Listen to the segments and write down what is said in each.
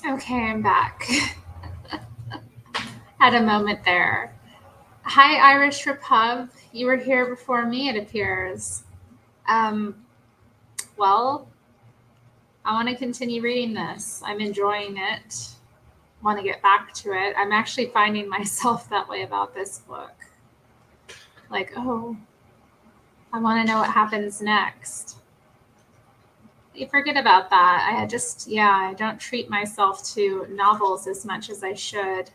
Okay, I'm back. Had a moment there. Hi, Irish Repub. You were here before me, it appears. Um, well, I want to continue reading this. I'm enjoying it. Want to get back to it. I'm actually finding myself that way about this book. Like, oh, I want to know what happens next. You forget about that. I don't treat myself to novels as much as I should.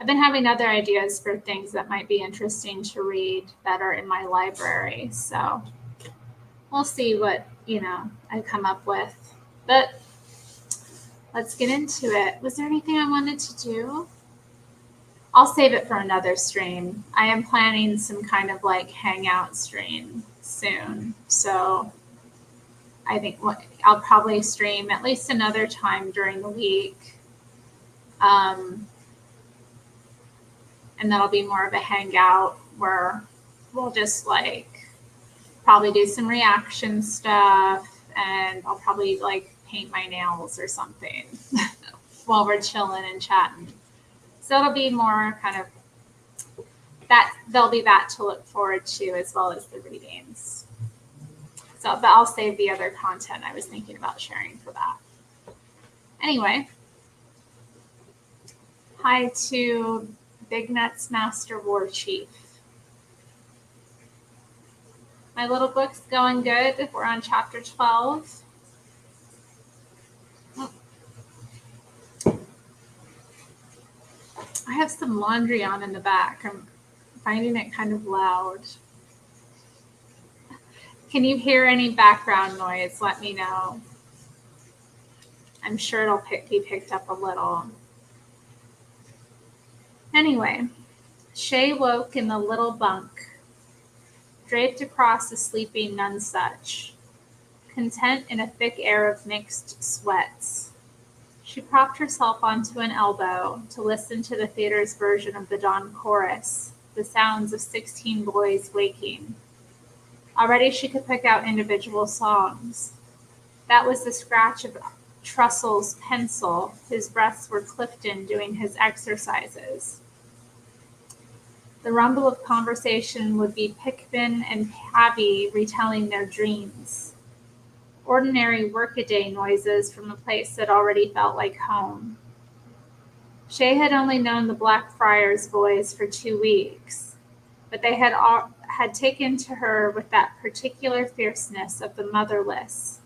I've been having other ideas for things that might be interesting to read that are in my library. So we'll see what, I come up with. But let's get into it. Was there anything I wanted to do? I'll save it for another stream. I am planning some kind of like hangout stream soon. So I think I'll probably stream at least another time during the week. And that'll be more of a hangout where we'll just like probably do some reaction stuff and I'll probably like paint my nails or something while we're chilling and chatting. So it'll be more kind of that, there'll be that to look forward to as well as the readings. So, but I'll save the other content I was thinking about sharing for that. Anyway, hi to Big Nuts Master War Chief. My little book's going good. We're on chapter 12. I have some laundry on in the back. I'm finding it kind of loud. Can you hear any background noise? Let me know. I'm sure it'll be picked up a little. Anyway, Shay woke in the little bunk, draped across a sleeping nunsuch, content in a thick air of mixed sweats. She propped herself onto an elbow to listen to the theater's version of the dawn chorus, the sounds of 16 boys waking. Already she could pick out individual songs. That was the scratch of Trussell's pencil. His breaths were Clifton doing his exercises. The rumble of conversation would be Pickman and Pavy retelling their dreams. Ordinary workaday noises from a place that already felt like home. Shay had only known the Blackfriars boys for 2 weeks, but they had taken to her with that particular fierceness of the motherless.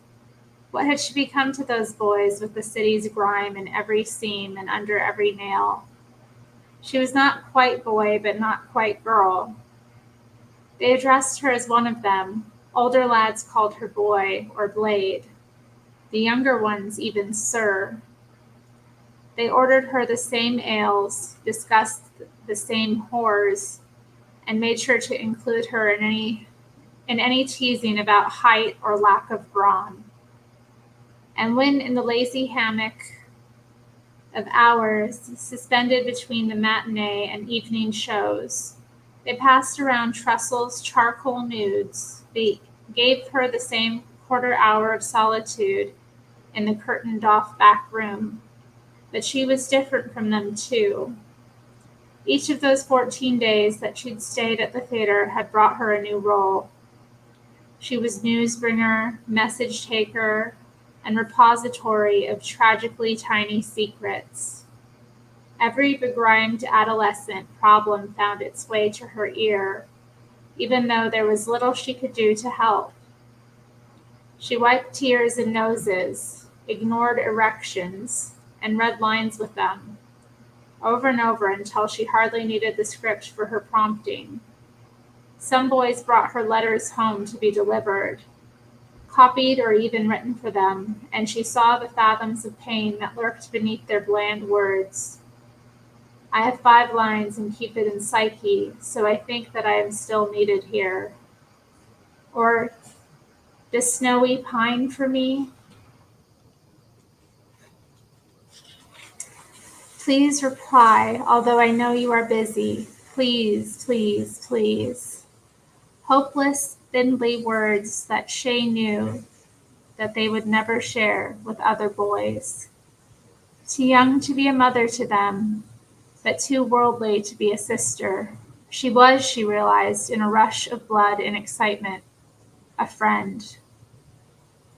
What had she become to those boys with the city's grime in every seam and under every nail? She was not quite boy, but not quite girl. They addressed her as one of them. Older lads called her boy or Blade. The younger ones even Sir. They ordered her the same ales, discussed the same whores, and made sure to include her in any teasing about height or lack of brawn. And when in the lazy hammock of hours suspended between the matinee and evening shows, they passed around Trussell's charcoal nudes. They gave her the same quarter hour of solitude in the curtained-off back room. But she was different from them, too. Each of those 14 days that she'd stayed at the theater had brought her a new role. She was newsbringer, message taker, and repository of tragically tiny secrets. Every begrimed adolescent problem found its way to her ear, even though there was little she could do to help. She wiped tears and noses, ignored erections, and read lines with them, over and over until she hardly needed the script for her prompting. Some boys brought her letters home to be delivered, copied or even written for them, and she saw the fathoms of pain that lurked beneath their bland words. I have 5 lines and keep it in Psyche, so I think that I am still needed here. Or, does Snowy pine for me? Please reply, although I know you are busy. Please, please, please. Hopeless, thinly words that Shay knew that they would never share with other boys. Too young to be a mother to them, but too worldly to be a sister. She was, she realized, in a rush of blood and excitement, a friend.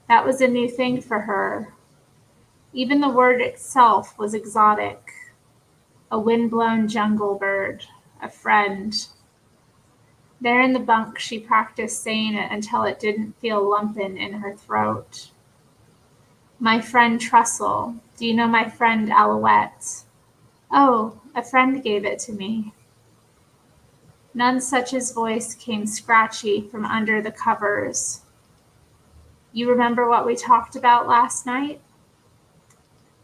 That was a new thing for her. Even the word itself was exotic. A wind-blown jungle bird, a friend. There in the bunk, she practiced saying it until it didn't feel lumping in her throat. My friend Trestle. Do you know my friend Alouette? Oh, a friend gave it to me. Nonesuch's voice came scratchy from under the covers. You remember what we talked about last night?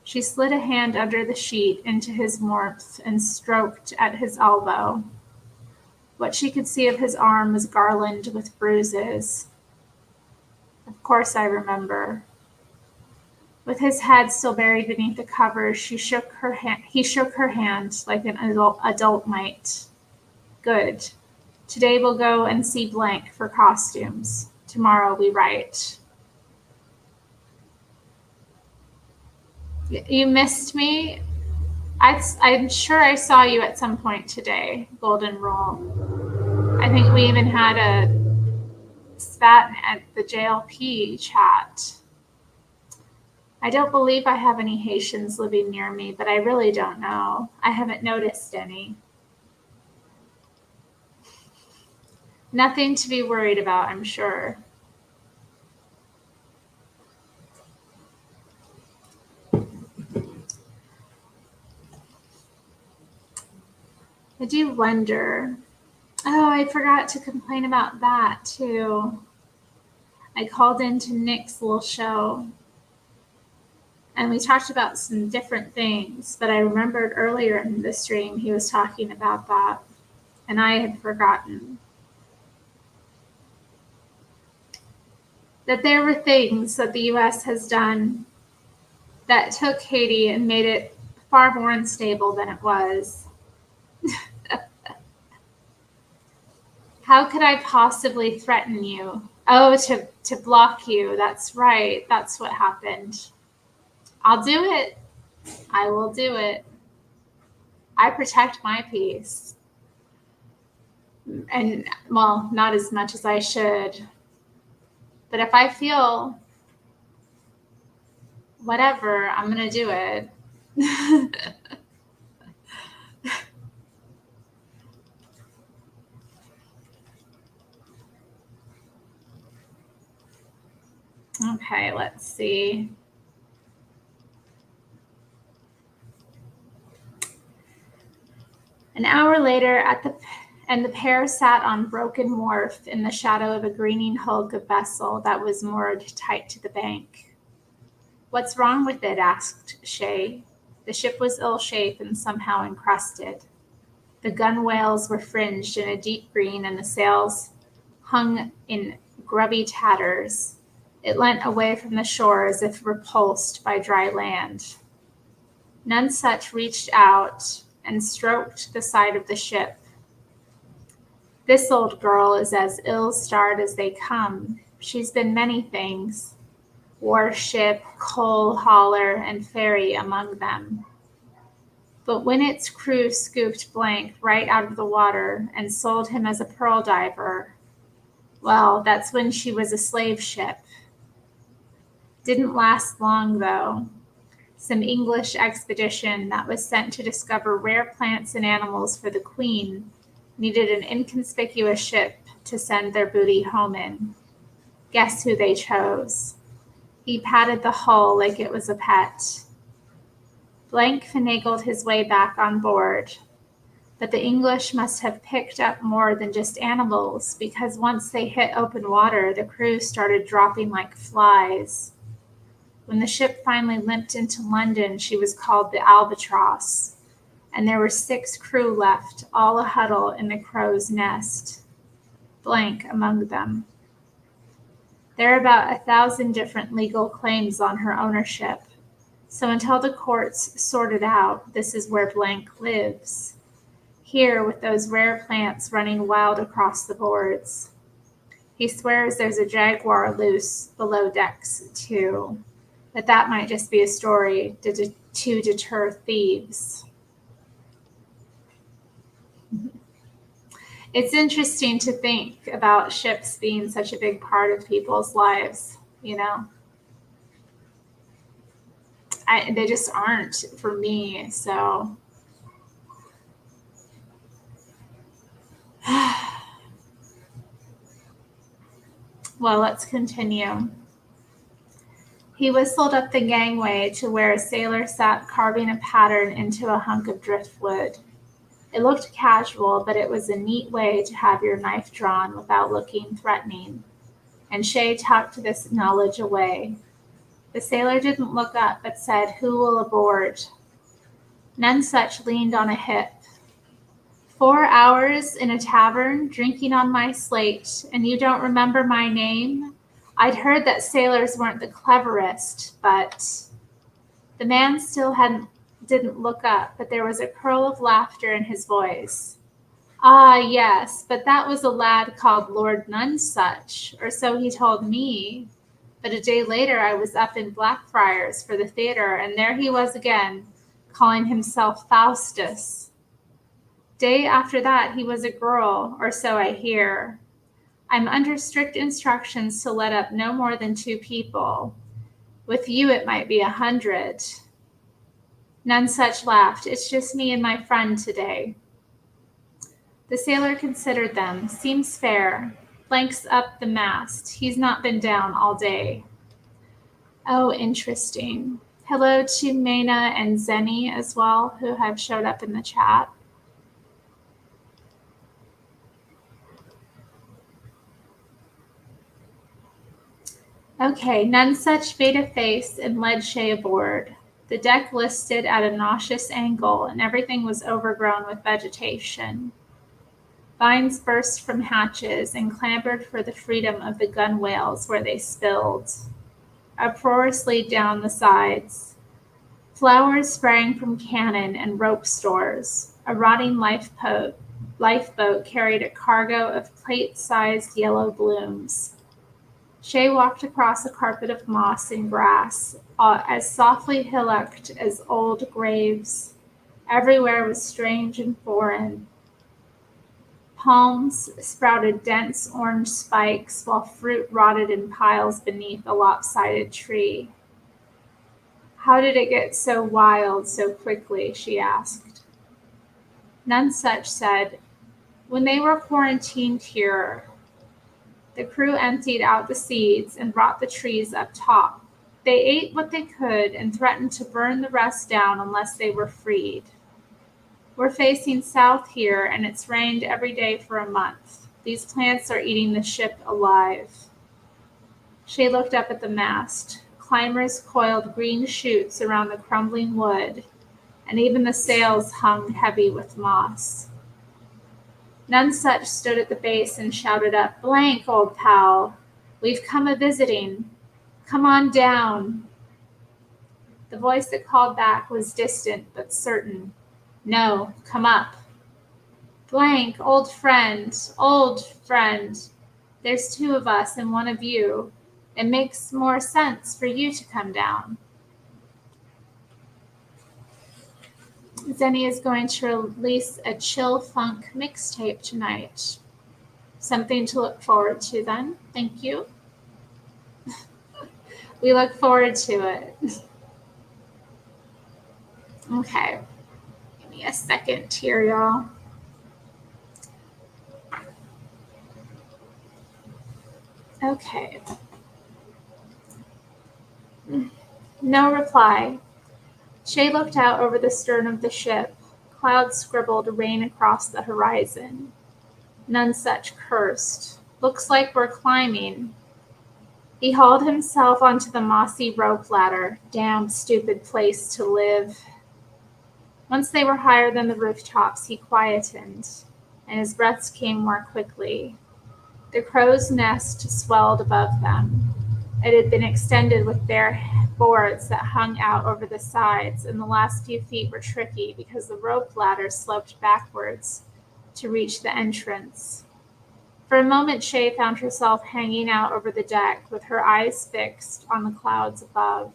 She slid a hand under the sheet into his warmth and stroked at his elbow. What she could see of his arm was garlanded with bruises. Of course I remember. With his head still buried beneath the covers, he shook her hand like an adult might. Good. Today we'll go and see Blank for costumes. Tomorrow we write. You missed me? I'm sure I saw you at some point today, Golden Rule. I think we even had a spat at the JLP chat. I don't believe I have any Haitians living near me, but I really don't know. I haven't noticed any. Nothing to be worried about, I'm sure. I do wonder. Oh, I forgot to complain about that too. I called into Nick's little show and we talked about some different things, but I remembered earlier in the stream he was talking about that and I had forgotten. That there were things that the US has done that took Haiti and made it far more unstable than it was. How could I possibly threaten you? Oh, to block you. That's right. That's what happened. I'll do it. I will do it. I protect my peace. And, well, not as much as I should. But if I feel whatever, I'm going to do it. Okay, let's see. An hour later, the pair sat on Broken Wharf in the shadow of a greening hulk of vessel that was moored tight to the bank. What's wrong with it? Asked Shay. The ship was ill-shaped and somehow encrusted. The gunwales were fringed in a deep green and the sails hung in grubby tatters. It leant away from the shore as if repulsed by dry land. Nonesuch reached out and stroked the side of the ship. This old girl is as ill-starred as they come. She's been many things. Warship, coal hauler, and ferry among them. But when its crew scooped Blank right out of the water and sold him as a pearl diver, well, that's when she was a slave ship. Didn't last long, though. Some English expedition that was sent to discover rare plants and animals for the Queen needed an inconspicuous ship to send their booty home in. Guess who they chose? He patted the hull like it was a pet. Blank finagled his way back on board, but the English must have picked up more than just animals because once they hit open water, the crew started dropping like flies. When the ship finally limped into London, she was called the Albatross, and there were 6 crew left, all a huddle in the crow's nest. Blank among them. There are about 1,000 different legal claims on her ownership, so until the courts sort it out, this is where Blank lives. Here, with those rare plants running wild across the boards. He swears there's a jaguar loose below decks, too. But that might just be a story to deter thieves. It's interesting to think about ships being such a big part of people's lives, you know. They just aren't for me, so. Well, let's continue. He whistled up the gangway to where a sailor sat carving a pattern into a hunk of driftwood. It looked casual, but it was a neat way to have your knife drawn without looking threatening, and Shay tucked this knowledge away. The sailor didn't look up, but said, "Who will aboard?" Nonesuch leaned on a hip. 4 hours in a tavern, drinking on my slate, and you don't remember my name? I'd heard that sailors weren't the cleverest, but... The man still didn't look up, but there was a curl of laughter in his voice. "Ah, yes, but that was a lad called Lord Nonesuch, or so he told me. But a day later I was up in Blackfriars for the theatre, and there he was again, calling himself Faustus. Day after that he was a girl, or so I hear. I'm under strict instructions to let up no more than 2 people. With you it might be 100. Nonesuch laughed. "It's just me and my friend today." The sailor considered them. "Seems fair. Blanks up the mast. He's not been down all day." Oh, interesting. Hello to Mena and Zenny as well, who have showed up in the chat. Okay, Nonesuch made a face and led Shay aboard. The deck listed at a nauseous angle, and everything was overgrown with vegetation. Vines burst from hatches and clambered for the freedom of the gunwales where they spilled, uproariously down the sides. Flowers sprang from cannon and rope stores. A rotting lifeboat carried a cargo of plate-sized yellow blooms. Shay walked across a carpet of moss and grass, as softly hillocked as old graves. Everywhere was strange and foreign. Palms sprouted dense orange spikes, while fruit rotted in piles beneath a lopsided tree. "How did it get so wild so quickly?" she asked. Nonesuch said, "When they were quarantined here, the crew emptied out the seeds and brought the trees up top. They ate what they could and threatened to burn the rest down unless they were freed. We're facing south here, and it's rained every day for a month. These plants are eating the ship alive." She looked up at the mast. Climbers coiled green shoots around the crumbling wood, and even the sails hung heavy with moss. Nonesuch stood at the base and shouted up, "Blank, old pal, we've come a-visiting. Come on down." The voice that called back was distant but certain. "No, come up." "Blank, old friend, old friend. There's 2 of us and 1 of you. It makes more sense for you to come down." Zenny is going to release a chill funk mixtape tonight. Something to look forward to then. Thank you. We look forward to it. Okay. Give me a second here, y'all. Okay. No reply. Shay looked out over the stern of the ship. Clouds scribbled rain across the horizon. Nonesuch cursed. "Looks like we're climbing." He hauled himself onto the mossy rope ladder. Damn stupid place to live. Once they were higher than the rooftops, he quietened, and his breaths came more quickly. The crow's nest swelled above them. It had been extended with bare boards that hung out over the sides, and the last few feet were tricky because the rope ladder sloped backwards to reach the entrance. For a moment, Shay found herself hanging out over the deck with her eyes fixed on the clouds above.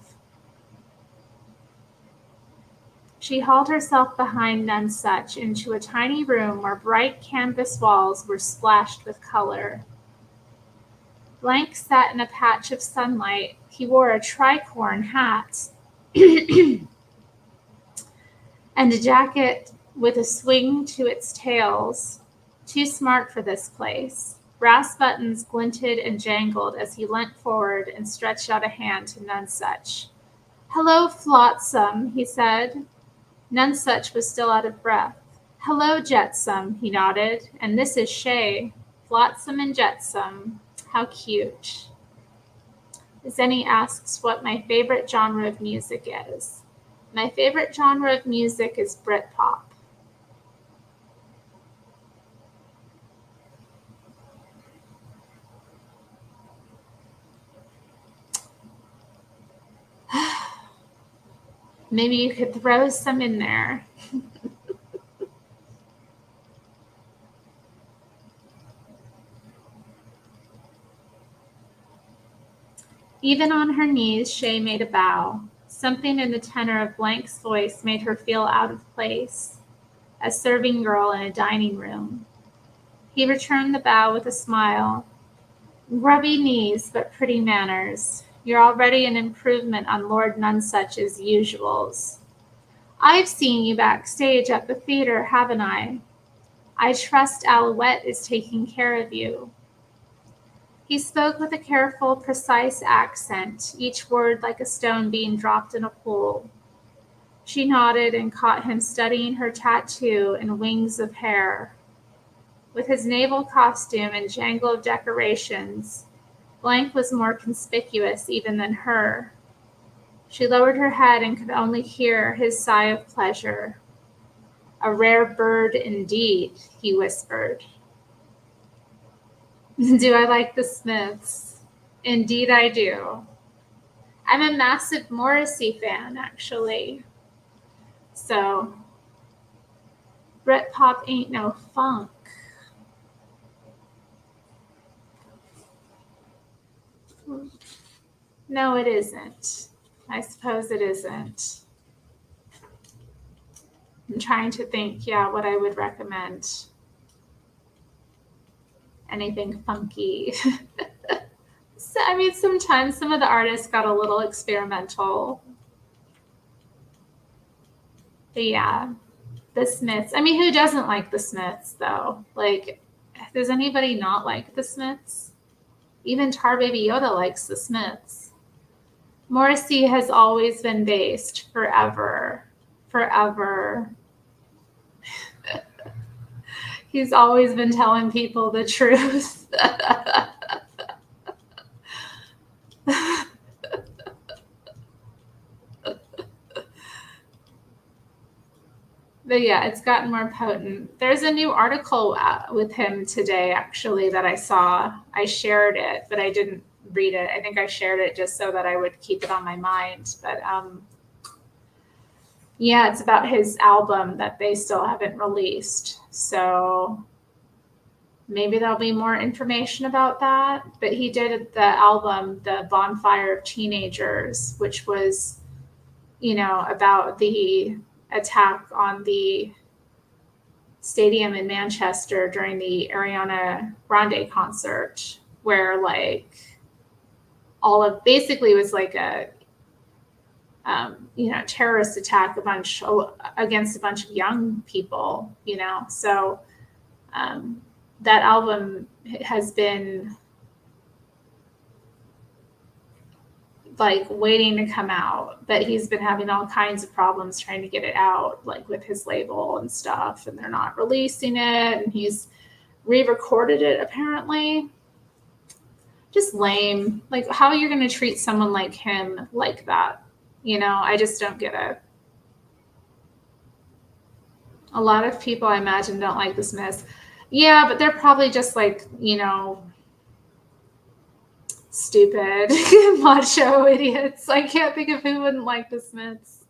She hauled herself behind Nonsuch into a tiny room where bright canvas walls were splashed with color. Blank sat in a patch of sunlight. He wore a tricorn hat and a jacket with a swing to its tails. Too smart for this place. Brass buttons glinted and jangled as he leant forward and stretched out a hand to Nonsuch. "Hello, Flotsam," he said. Nonsuch was still out of breath. "Hello, Jetsam," he nodded. "And this is Shay. Flotsam and Jetsam. How cute." Zenny asks what my favorite genre of music is. My favorite genre of music is Britpop. Maybe you could throw some in there. Even on her knees, Shay made a bow. Something in the tenor of Blank's voice made her feel out of place, a serving girl in a dining room. He returned the bow with a smile. "Grubby knees, but pretty manners. You're already an improvement on Lord Nonsuch's usuals. I've seen you backstage at the theater, haven't I? I trust Alouette is taking care of you." He spoke with a careful, precise accent, each word like a stone being dropped in a pool. She nodded and caught him studying her tattoo and wings of hair. With his naval costume and jangle of decorations, Blank was more conspicuous even than her. She lowered her head and could only hear his sigh of pleasure. "A rare bird indeed," he whispered. "Do I like the Smiths?" "Indeed I do. I'm a massive Morrissey fan, actually. So, Britpop ain't no funk." No, it isn't. I suppose it isn't. I'm trying to think, what I would recommend. Anything funky. So, I mean, sometimes some of the artists got a little experimental. But yeah, the Smiths. I mean, who doesn't like the Smiths, though? Like, does anybody not like the Smiths? Even Tar Baby Yoda likes the Smiths. Morrissey has always been based forever. Forever. He's always been telling people the truth. But yeah, it's gotten more potent. There's a new article with him today, actually, that I saw. I shared it, but I didn't read it. I think I shared it just so that I would keep it on my mind. But yeah, it's about his album that they still haven't released. So maybe there'll be more information about that. But he did the album, The Bonfire of Teenagers, which was, about the attack on the stadium in Manchester during the Ariana Grande concert, where basically it was like a terrorist attack against a bunch of young people, so that album has been waiting to come out, but he's been having all kinds of problems trying to get it out, with his label and stuff, and they're not releasing it, and he's re-recorded it apparently. Just lame. How are you going to treat someone like him like that? I just don't get it. A lot of people, I imagine, don't like the Smiths. Yeah, but they're probably just stupid macho idiots. I can't think of who wouldn't like the Smiths.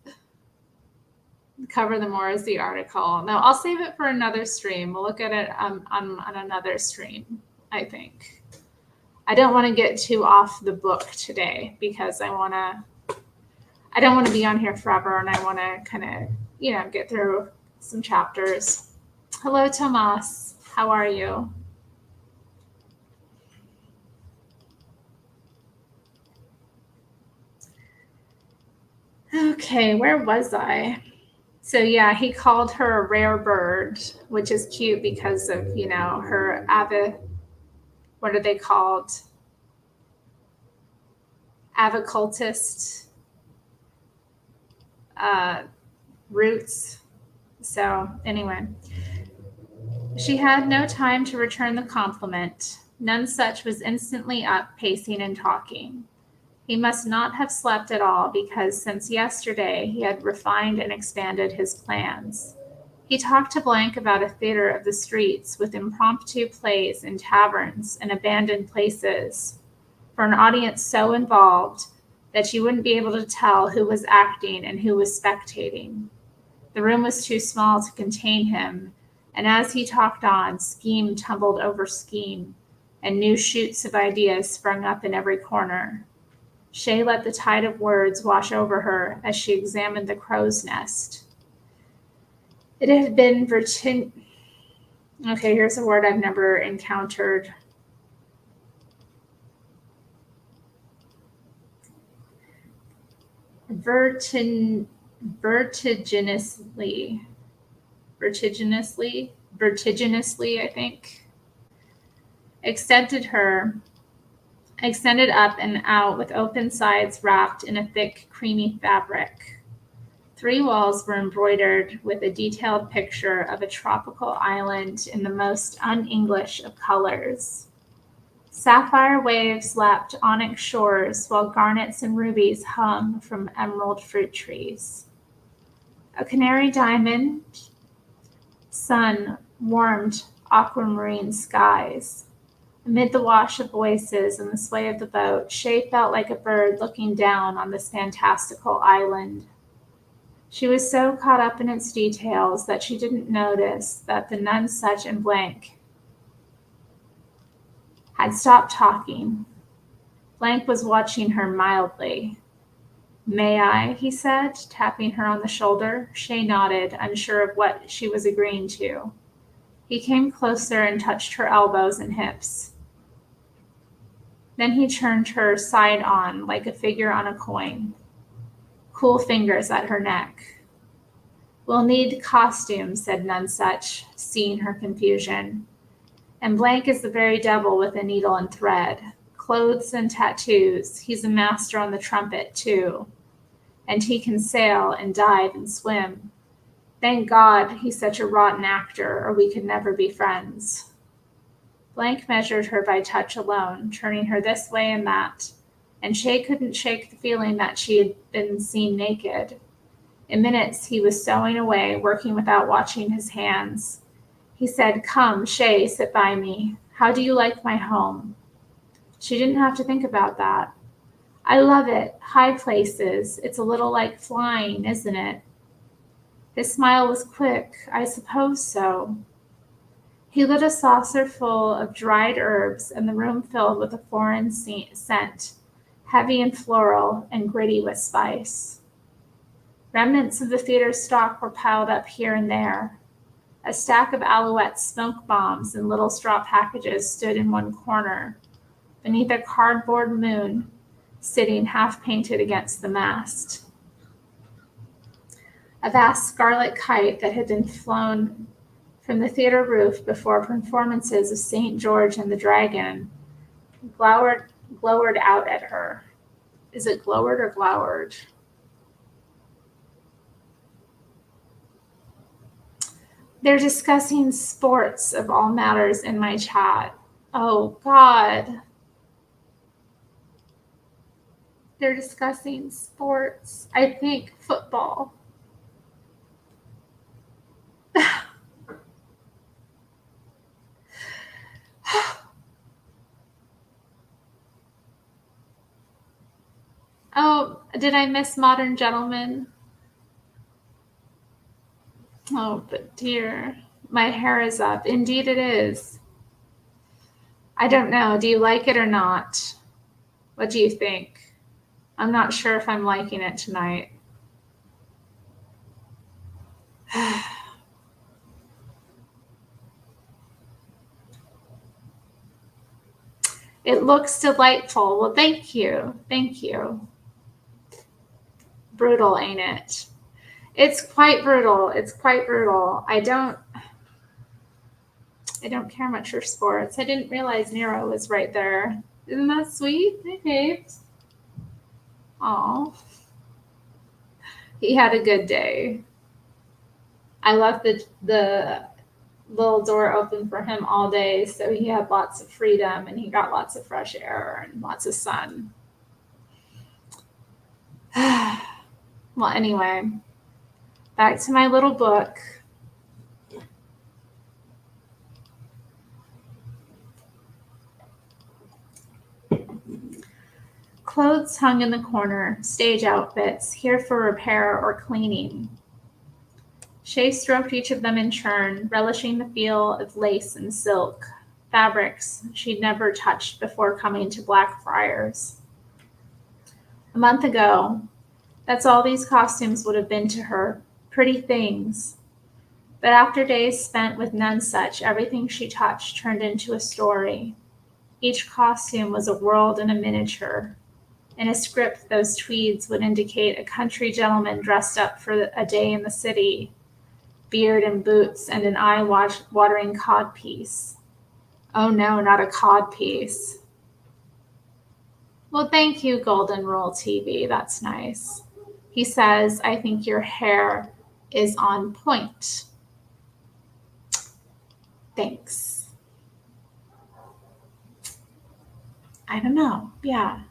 Cover the Morrissey article. No, I'll save it for another stream. We'll look at it on another stream, I think. I don't want to get too off the book today because I don't want to be on here forever, and I want to kind of, get through some chapters. Hello, Tomas. How are you? Okay, where was I? So yeah, he called her a rare bird, which is cute because of, her what are they called? Avicultist roots. So anyway, she had no time to return the compliment. None such was instantly up, pacing and talking. He must not have slept at all because since yesterday he had refined and expanded his plans. He talked to Blank about a theater of the streets with impromptu plays in taverns and abandoned places for an audience so involved that you wouldn't be able to tell who was acting and who was spectating. The room was too small to contain him, and as he talked on, scheme tumbled over scheme, and new shoots of ideas sprung up in every corner. Shay let the tide of words wash over her as she examined the crow's nest. It had been Okay, here's a word I've never encountered. Vertiginously, I think, extended up and out with open sides wrapped in a thick, creamy fabric. 3 walls were embroidered with a detailed picture of a tropical island in the most un-English of colors. Sapphire waves lapped onyx shores while garnets and rubies hung from emerald fruit trees. A canary diamond sun warmed aquamarine skies. Amid the wash of voices and the sway of the boat, Shay felt like a bird looking down on this fantastical island. She was so caught up in its details that she didn't notice that the Nonsuch and Blank had stopped talking. Blank was watching her mildly. "May I?" he said, tapping her on the shoulder. Shay nodded, unsure of what she was agreeing to. He came closer and touched her elbows and hips. Then he turned her side on, like a figure on a coin. Cool fingers at her neck. "We'll need costumes," said Nonsuch, seeing her confusion. "And Blank is the very devil with a needle and thread. Clothes and tattoos. He's a master on the trumpet, too. And he can sail and dive and swim. Thank God he's such a rotten actor, or we could never be friends." Blank measured her by touch alone, turning her this way and that, and Shay couldn't shake the feeling that she had been seen naked. In minutes, he was sewing away, working without watching his hands. He said, "Come, Shay, sit by me. How do you like my home?" She didn't have to think about that. "I love it. High places. It's a little like flying, isn't it?" His smile was quick. "I suppose so." He lit a saucer full of dried herbs, and the room filled with a foreign scent, heavy and floral and gritty with spice. Remnants of the theater's stock were piled up here and there. A stack of Alouette smoke bombs in little straw packages stood in one corner, beneath a cardboard moon sitting half-painted against the mast. A vast scarlet kite that had been flown from the theater roof before performances of St. George and the Dragon glowered out at her. Is it glowered or glowered? They're discussing sports of all matters in my chat. Oh, God. They're discussing sports. I think football. Oh, did I miss Modern Gentlemen? Oh, but dear, my hair is up. Indeed it is. I don't know. Do you like it or not? What do you think? I'm not sure if I'm liking it tonight. It looks delightful. Well, thank you. Thank you. Brutal, ain't it? It's quite brutal. It's quite brutal. I don't care much for sports. I didn't realize Nero was right there. Isn't that sweet? Hey, babes. Aw. He had a good day. I left the little door open for him all day, so he had lots of freedom and he got lots of fresh air and lots of sun. Well, anyway, back to my little book. Clothes hung in the corner, stage outfits, here for repair or cleaning. Shay stroked each of them in turn, relishing the feel of lace and silk, fabrics she'd never touched before coming to Blackfriars. A month ago, that's all these costumes would have been to her, pretty things. But after days spent with none such, everything she touched turned into a story. Each costume was a world in a miniature. In a script, those tweeds would indicate a country gentleman dressed up for a day in the city, beard and boots and an eye-watering codpiece. Oh no, not a codpiece. Well, thank you, Golden Rule TV. That's nice. He says, I think your hair is on point. Thanks. I don't know. Yeah.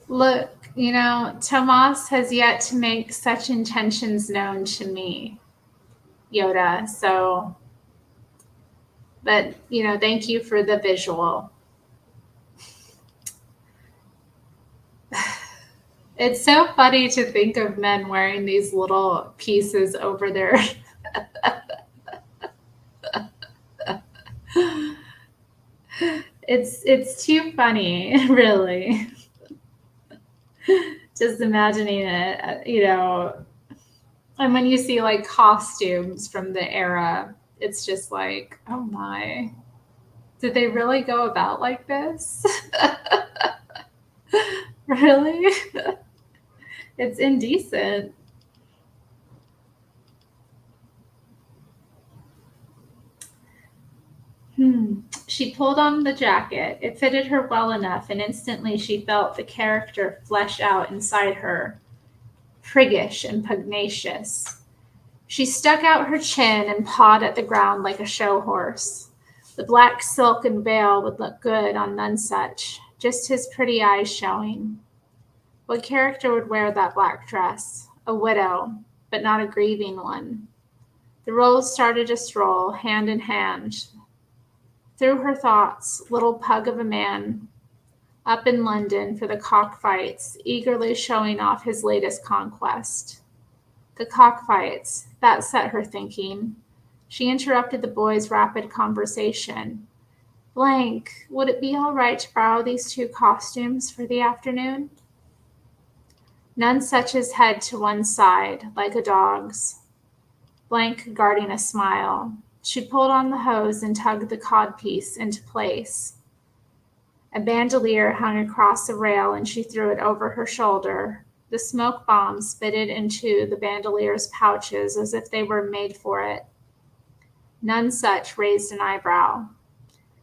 Look, Tomas has yet to make such intentions known to me, Yoda. So, but, thank you for the visual. It's so funny to think of men wearing these little pieces over their. It's too funny, really. Just imagining it, and when you see like costumes from the era, it's just like, oh my, did they really go about like this? Really? It's indecent. She pulled on the jacket. It fitted her well enough, and instantly she felt the character flesh out inside her, priggish and pugnacious. She stuck out her chin and pawed at the ground like a show horse. The black silk and veil would look good on none such, just his pretty eyes showing. What character would wear that black dress? A widow, but not a grieving one. The roles started to stroll, hand in hand. Through her thoughts, little pug of a man, up in London for the cockfights, eagerly showing off his latest conquest. The cockfights, that set her thinking. She interrupted the boys' rapid conversation. Blank, would it be all right to borrow these 2 costumes for the afternoon? None such his head to one side, like a dog's. Blank guarding a smile. She pulled on the hose and tugged the codpiece into place. A bandolier hung across a rail and she threw it over her shoulder. The smoke bombs fitted into the bandolier's pouches as if they were made for it. None such raised an eyebrow.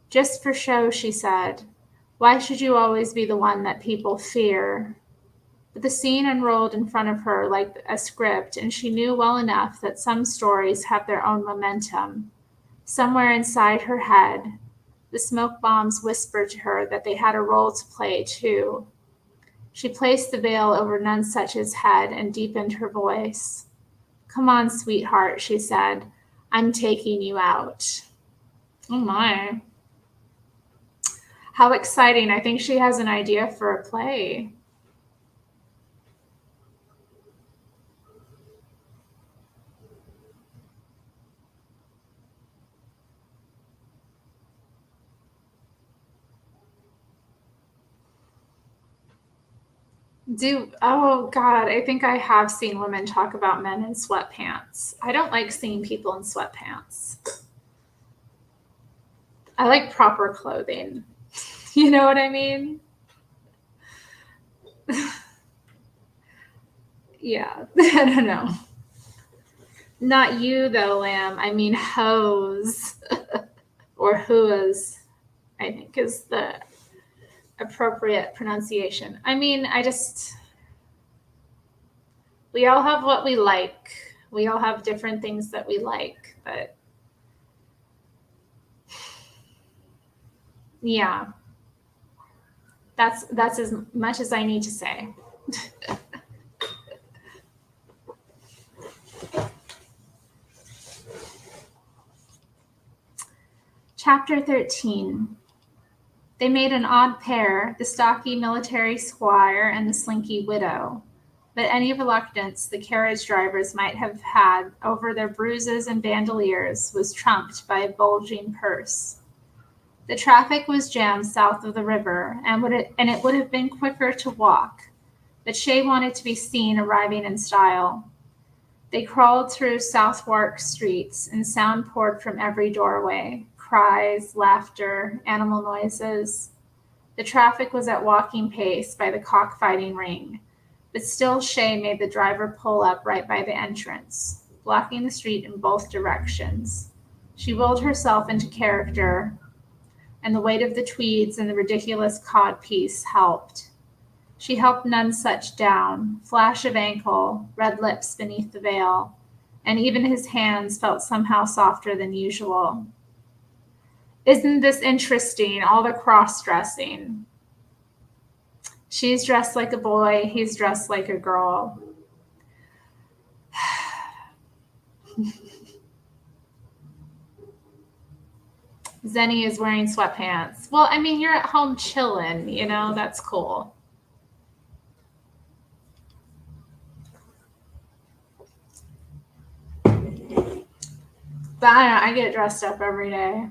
Just for show, she said. Why should you always be the one that people fear? But the scene unrolled in front of her like a script, and she knew well enough that some stories have their own momentum. Somewhere inside her head, the smoke bombs whispered to her that they had a role to play, too. She placed the veil over none such's head and deepened her voice. Come on, sweetheart, she said. I'm taking you out. Oh my. How exciting. I think she has an idea for a play. Oh God, I think I have seen women talk about men in sweatpants. I don't like seeing people in sweatpants. I like proper clothing. You know what I mean? Yeah, I don't know. Not you though, Lamb. I mean hose or whoas, I think is the appropriate pronunciation. I mean, we all have what we like. We all have different things that we like, but yeah, that's as much as I need to say. Chapter 13. They made an odd pair, the stocky military squire and the slinky widow. But any reluctance the carriage drivers might have had over their bruises and bandoliers was trumped by a bulging purse. The traffic was jammed south of the river, and it would have been quicker to walk, but Shay wanted to be seen arriving in style. They crawled through Southwark streets, and sound poured from every doorway. Cries, laughter, animal noises. The traffic was at walking pace by the cockfighting ring, but still Shay made the driver pull up right by the entrance, blocking the street in both directions. She willed herself into character, and the weight of the tweeds and the ridiculous codpiece helped. She helped Nonsuch down, flash of ankle, red lips beneath the veil, and even his hands felt somehow softer than usual. Isn't this interesting, all the cross-dressing? She's dressed like a boy, he's dressed like a girl. Zenny is wearing sweatpants. Well, I mean, you're at home chilling, that's cool. But I get dressed up every day.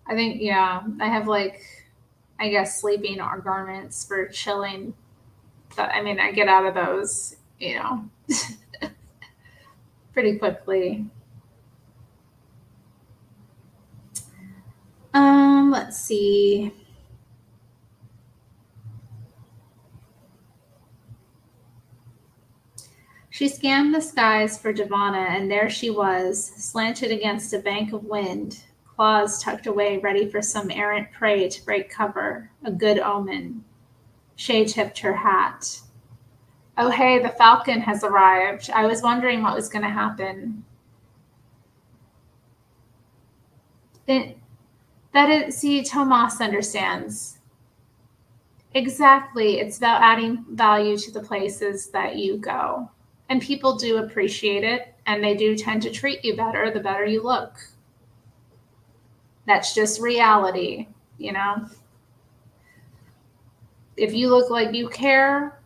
I think, yeah, I have I guess sleeping garments for chilling. But I mean, I get out of those, pretty quickly. Let's see. She scanned the skies for Devana, and there she was, slanted against a bank of wind, claws tucked away ready for some errant prey to break cover, a good omen. Shay tipped her hat. Oh, hey, the falcon has arrived. I was wondering what was going to happen. See, Tomas understands. Exactly. It's about adding value to the places that you go. And people do appreciate it, and they do tend to treat you better the better you look. That's just reality, If you look like you care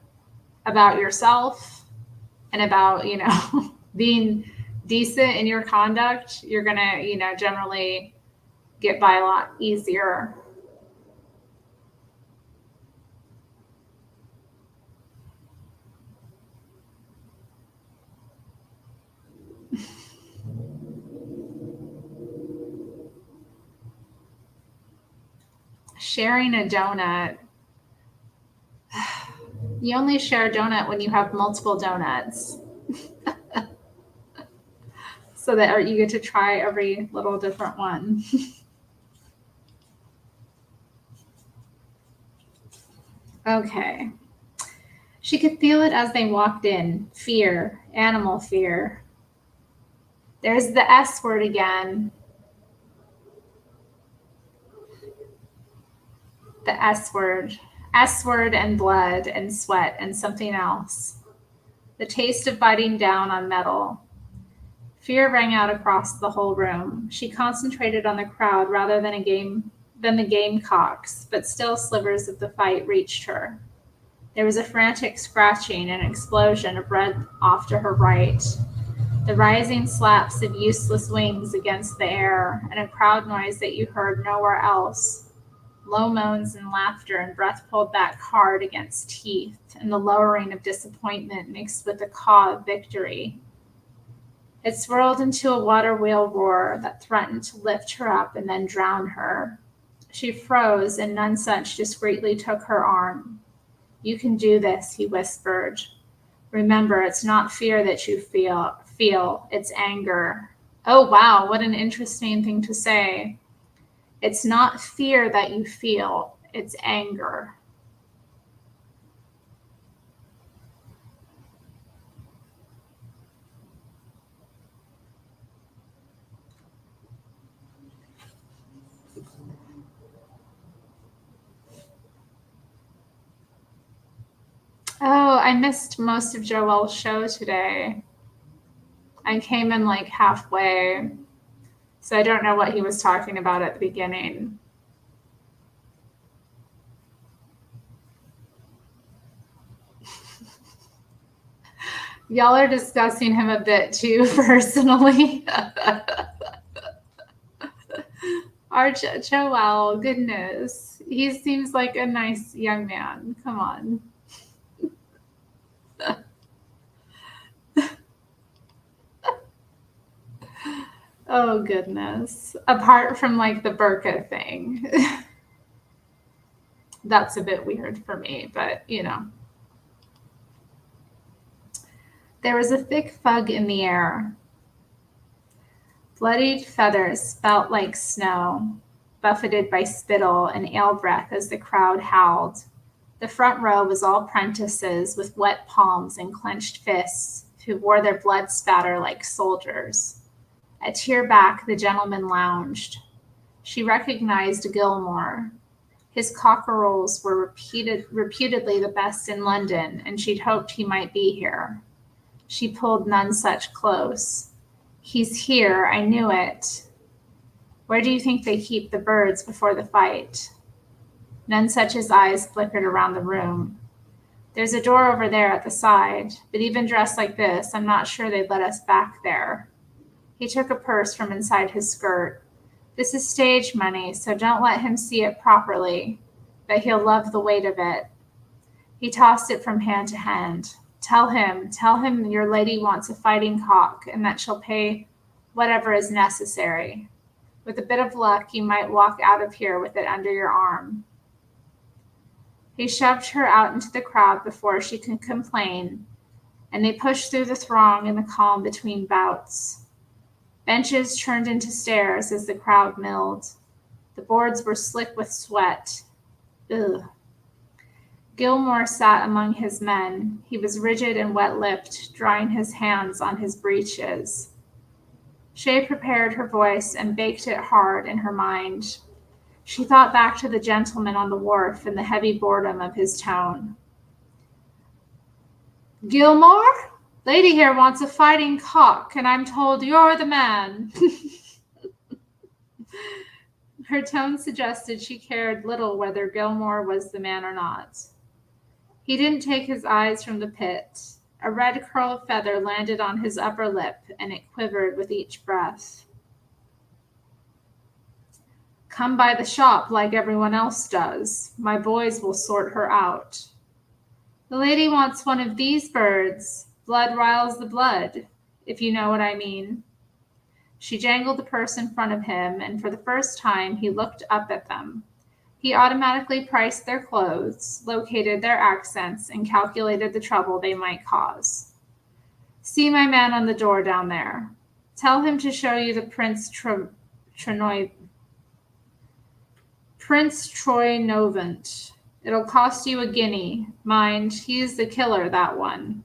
about yourself and about, being decent in your conduct, you're going to, generally get by a lot easier. Sharing a donut. You only share a donut when you have multiple donuts. So that you get to try every little different one. Okay. She could feel it as they walked in. Fear, animal fear. There's the S word again. The S word. S word and blood and sweat and something else. The taste of biting down on metal. Fear rang out across the whole room. She concentrated on the crowd rather than the gamecocks, but still slivers of the fight reached her. There was a frantic scratching and explosion of red off to her right. The rising slaps of useless wings against the air, and a crowd noise that you heard nowhere else. Low moans and laughter and breath pulled back hard against teeth, and the lowering of disappointment mixed with the caw of victory. It swirled into a water wheel roar that threatened to lift her up and then drown her. She froze, and Nonsuch discreetly took her arm. "You can do this," he whispered. "Remember, it's not fear that you feel, it's anger." Oh, wow, what an interesting thing to say. It's not fear that you feel, it's anger. Oh, I missed most of Joel's show today. I came in like halfway, so I don't know what he was talking about at the beginning. Y'all are discussing him a bit too personally. Our Joel, goodness. He seems like a nice young man. Come on. Oh, goodness. Apart from like the burqa thing. That's a bit weird for me, but you know. There was a thick fog in the air. Bloodied feathers felt like snow, buffeted by spittle and ale breath as the crowd howled. The front row was all prentices with wet palms and clenched fists who wore their blood spatter like soldiers. A tier back, the gentleman lounged. She recognized Gilmore. His cockerels were reputedly the best in London, and she'd hoped he might be here. She pulled Nonsuch close. "He's here, I knew it. Where do you think they keep the birds before the fight?" Nonsuch's eyes flickered around the room. "There's a door over there at the side, but even dressed like this, I'm not sure they'd let us back there." He took a purse from inside his skirt. "This is stage money, so don't let him see it properly, but he'll love the weight of it." He tossed it from hand to hand. Tell him your lady wants a fighting cock and that she'll pay whatever is necessary. With a bit of luck, you might walk out of here with it under your arm." He shoved her out into the crowd before she could complain, and they pushed through the throng in the calm between bouts. Benches turned into stairs as the crowd milled. The boards were slick with sweat. Ugh. Gilmore sat among his men. He was rigid and wet-lipped, drying his hands on his breeches. Shay prepared her voice and baked it hard in her mind. She thought back to the gentleman on the wharf and the heavy boredom of his tone. "Gilmore? Lady here wants a fighting cock, and I'm told you're the man." Her tone suggested she cared little whether Gilmore was the man or not. He didn't take his eyes from the pit. A red curl of feather landed on his upper lip, and it quivered with each breath. "Come by the shop like everyone else does. My boys will sort her out." "The lady wants one of these birds. Blood riles the blood, if you know what I mean." She jangled the purse in front of him, and for the first time he looked up at them. He automatically priced their clothes, located their accents, and calculated the trouble they might cause. "See my man on the door down there. Tell him to show you the Prince Troynovant. It'll cost you a guinea. Mind, he's the killer, that one."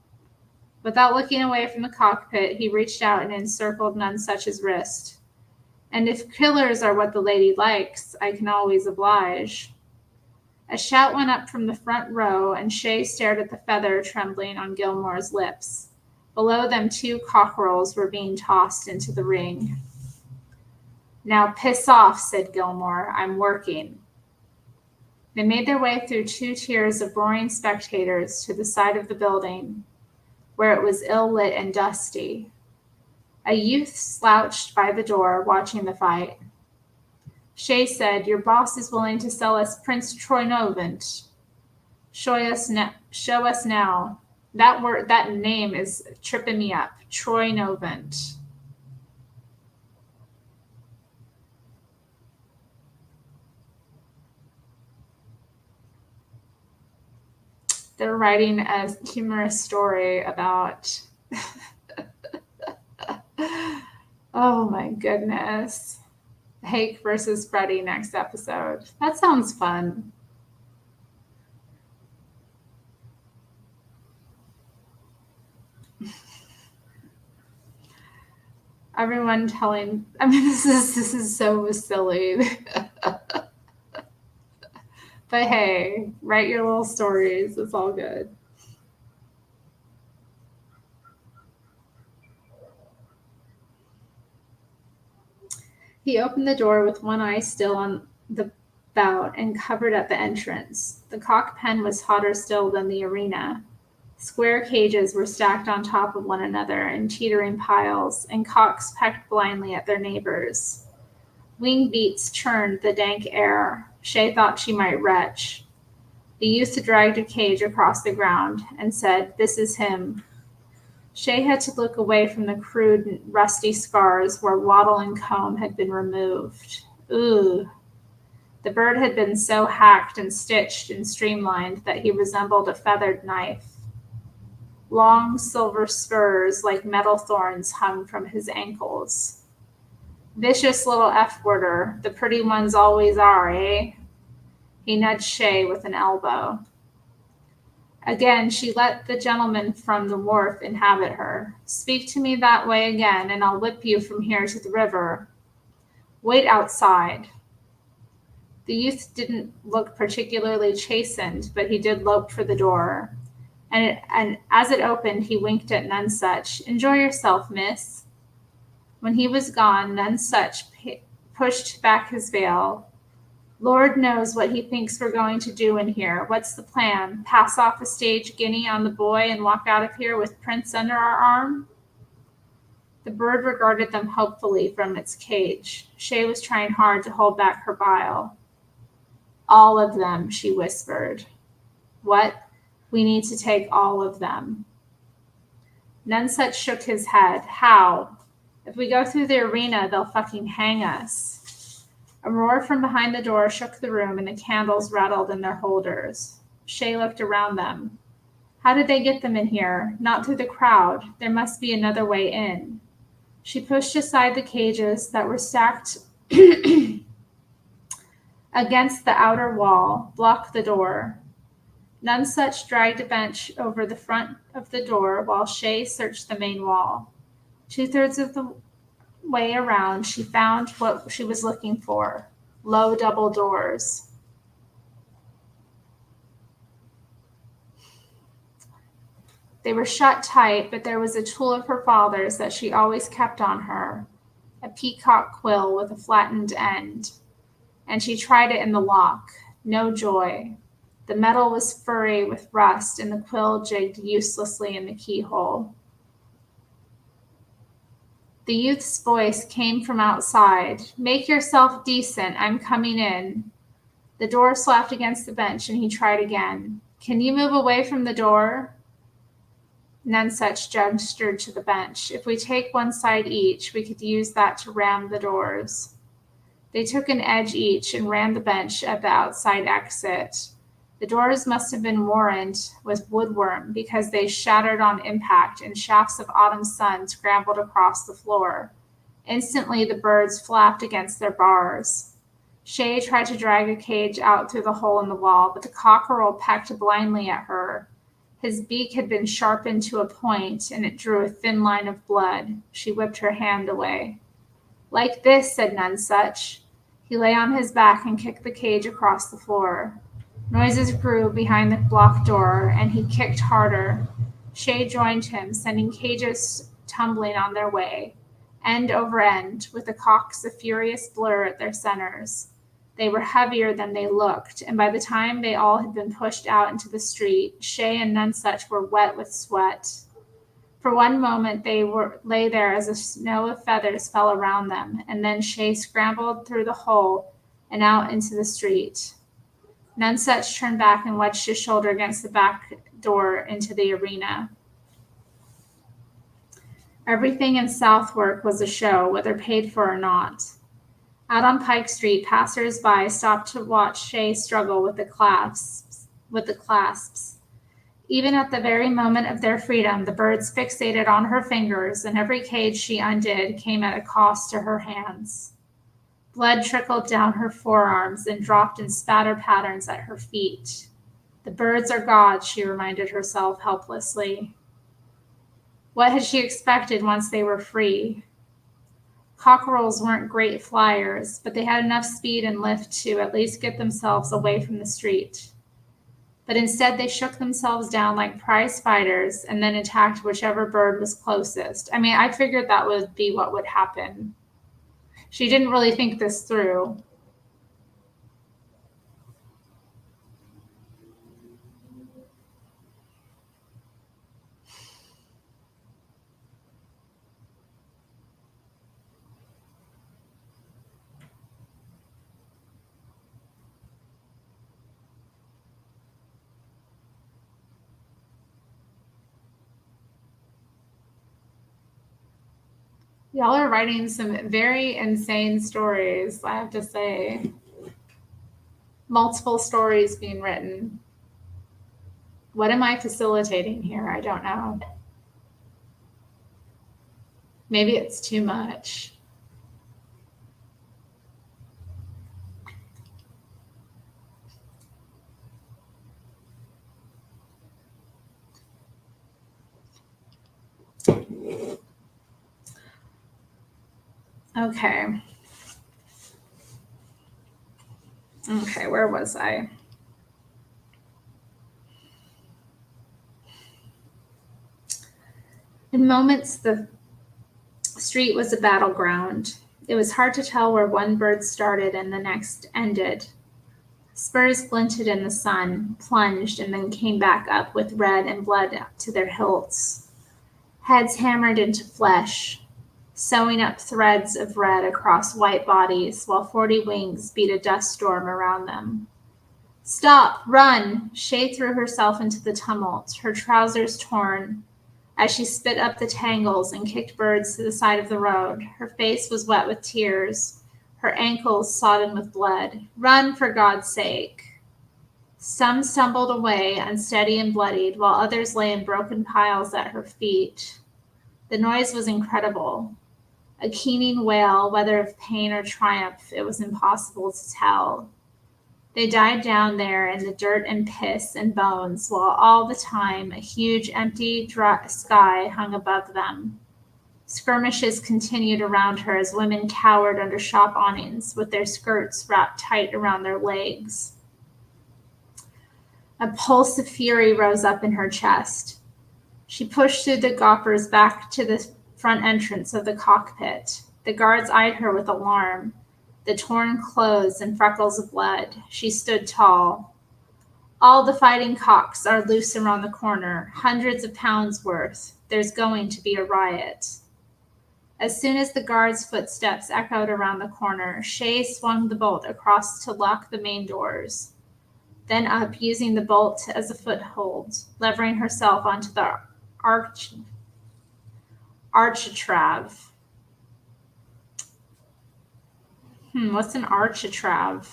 Without looking away from the cockpit, he reached out and encircled Nonsuch's wrist. "And if killers are what the lady likes, I can always oblige." A shout went up from the front row, and Shay stared at the feather trembling on Gilmore's lips. Below them, 2 cockerels were being tossed into the ring. "Now piss off," said Gilmore. "I'm working." They made their way through 2 tiers of roaring spectators to the side of the building, where it was ill-lit and dusty. A youth slouched by the door, watching the fight. Shay said, "Your boss is willing to sell us Prince Troynovant. Show us now." That name is tripping me up. Troynovant. They're writing a humorous story about. Oh my goodness. Hake versus Freddy next episode. That sounds fun. Everyone telling, I mean, this is so silly. But hey, write your little stories. It's all good. He opened the door with one eye still on the bout and covered at the entrance. The cock pen was hotter still than the arena. Square cages were stacked on top of one another in teetering piles, and cocks pecked blindly at their neighbors. Wing beats churned the dank air. Shay thought she might retch. The youth dragged a cage across the ground and said, "This is him." Shay had to look away from the crude, rusty scars where wattle and comb had been removed. Ooh. The bird had been so hacked and stitched and streamlined that he resembled a feathered knife. Long silver spurs like metal thorns hung from his ankles. "Vicious little F-worder, the pretty ones always are, eh?" He nudged Shay with an elbow. Again, she let the gentleman from the wharf inhabit her. "Speak to me that way again, and I'll whip you from here to the river. Wait outside." The youth didn't look particularly chastened, but he did lope for the door. And as it opened, he winked at Nonsuch. "Enjoy yourself, miss." When he was gone, Nonsuch pushed back his veil. "Lord knows what he thinks we're going to do in here. What's the plan? Pass off a stage guinea on the boy and walk out of here with Prince under our arm?" The bird regarded them hopefully from its cage. Shay was trying hard to hold back her bile. "All of them," she whispered. "What? We need to take all of them." Nonsuch shook his head. "How? If we go through the arena, they'll fucking hang us." A roar from behind the door shook the room and the candles rattled in their holders. Shay looked around them. How did they get them in here? Not through the crowd. There must be another way in. She pushed aside the cages that were stacked against the outer wall, blocked the door. Nonsuch dragged a bench over the front of the door while Shay searched the main wall. 2/3 of the way around, she found what she was looking for: low double doors. They were shut tight, but there was a tool of her father's that she always kept on her, a peacock quill with a flattened end, and she tried it in the lock. No joy. The metal was furry with rust, and the quill jigged uselessly in the keyhole. The youth's voice came from outside. "Make yourself decent. I'm coming in." The door slapped against the bench, and he tried again. "Can you move away from the door?" Nonsuch gestured to the bench. "If we take one side each, we could use that to ram the doors." They took an edge each and ran the bench at the outside exit. The doors must have been warrented with woodworm because they shattered on impact, and shafts of autumn sun scrambled across the floor. Instantly, the birds flapped against their bars. Shay tried to drag a cage out through the hole in the wall, but the cockerel pecked blindly at her. His beak had been sharpened to a point, and it drew a thin line of blood. She whipped her hand away. "Like this," said Nonsuch. He lay on his back and kicked the cage across the floor. Noises grew behind the blocked door, and he kicked harder. Shay joined him, sending cages tumbling on their way, end over end, with the cocks a furious blur at their centers. They were heavier than they looked, and by the time they all had been pushed out into the street, Shay and Nonsuch were wet with sweat. For one moment they lay there as a snow of feathers fell around them, and then Shay scrambled through the hole and out into the street. Nonsuch turned back and wedged his shoulder against the back door into the arena. Everything in Southwark was a show, whether paid for or not. Out on Pike Street, passers-by stopped to watch Shay struggle with the clasps. Even at the very moment of their freedom, the birds fixated on her fingers, and every cage she undid came at a cost to her hands. Blood trickled down her forearms and dropped in spatter patterns at her feet. The birds are gods, she reminded herself helplessly. What had she expected once they were free? Cockerels weren't great flyers, but they had enough speed and lift to at least get themselves away from the street. But instead they shook themselves down like prize fighters and then attacked whichever bird was closest. I mean, I figured that would be what would happen. She didn't really think this through. Y'all are writing some very insane stories, I have to say. Multiple stories being written. What am I facilitating here? I don't know. Maybe it's too much. Okay. Okay, where was I? In moments, the street was a battleground. It was hard to tell where one bird started and the next ended. Spurs glinted in the sun, plunged, and then came back up with red and blood to their hilts. Heads hammered into flesh, sewing up threads of red across white bodies while 40 wings beat a dust storm around them. Stop! Run! Shay threw herself into the tumult, her trousers torn, as she spit up the tangles and kicked birds to the side of the road. Her face was wet with tears, her ankles sodden with blood. Run, for God's sake! Some stumbled away, unsteady and bloodied, while others lay in broken piles at her feet. The noise was incredible. A keening wail, whether of pain or triumph, it was impossible to tell. They died down there in the dirt and piss and bones, while all the time a huge empty dry sky hung above them. Skirmishes continued around her as women cowered under shop awnings with their skirts wrapped tight around their legs. A pulse of fury rose up in her chest. She pushed through the gawpers back to the front entrance of the cockpit. The guards eyed her with alarm. The torn clothes and freckles of blood. She stood tall. All the fighting cocks are loose around the corner, hundreds of pounds worth. There's going to be a riot. As soon as the guards' footsteps echoed around the corner, Shay swung the bolt across to lock the main doors, then up, using the bolt as a foothold, levering herself onto the architrave. What's an architrave?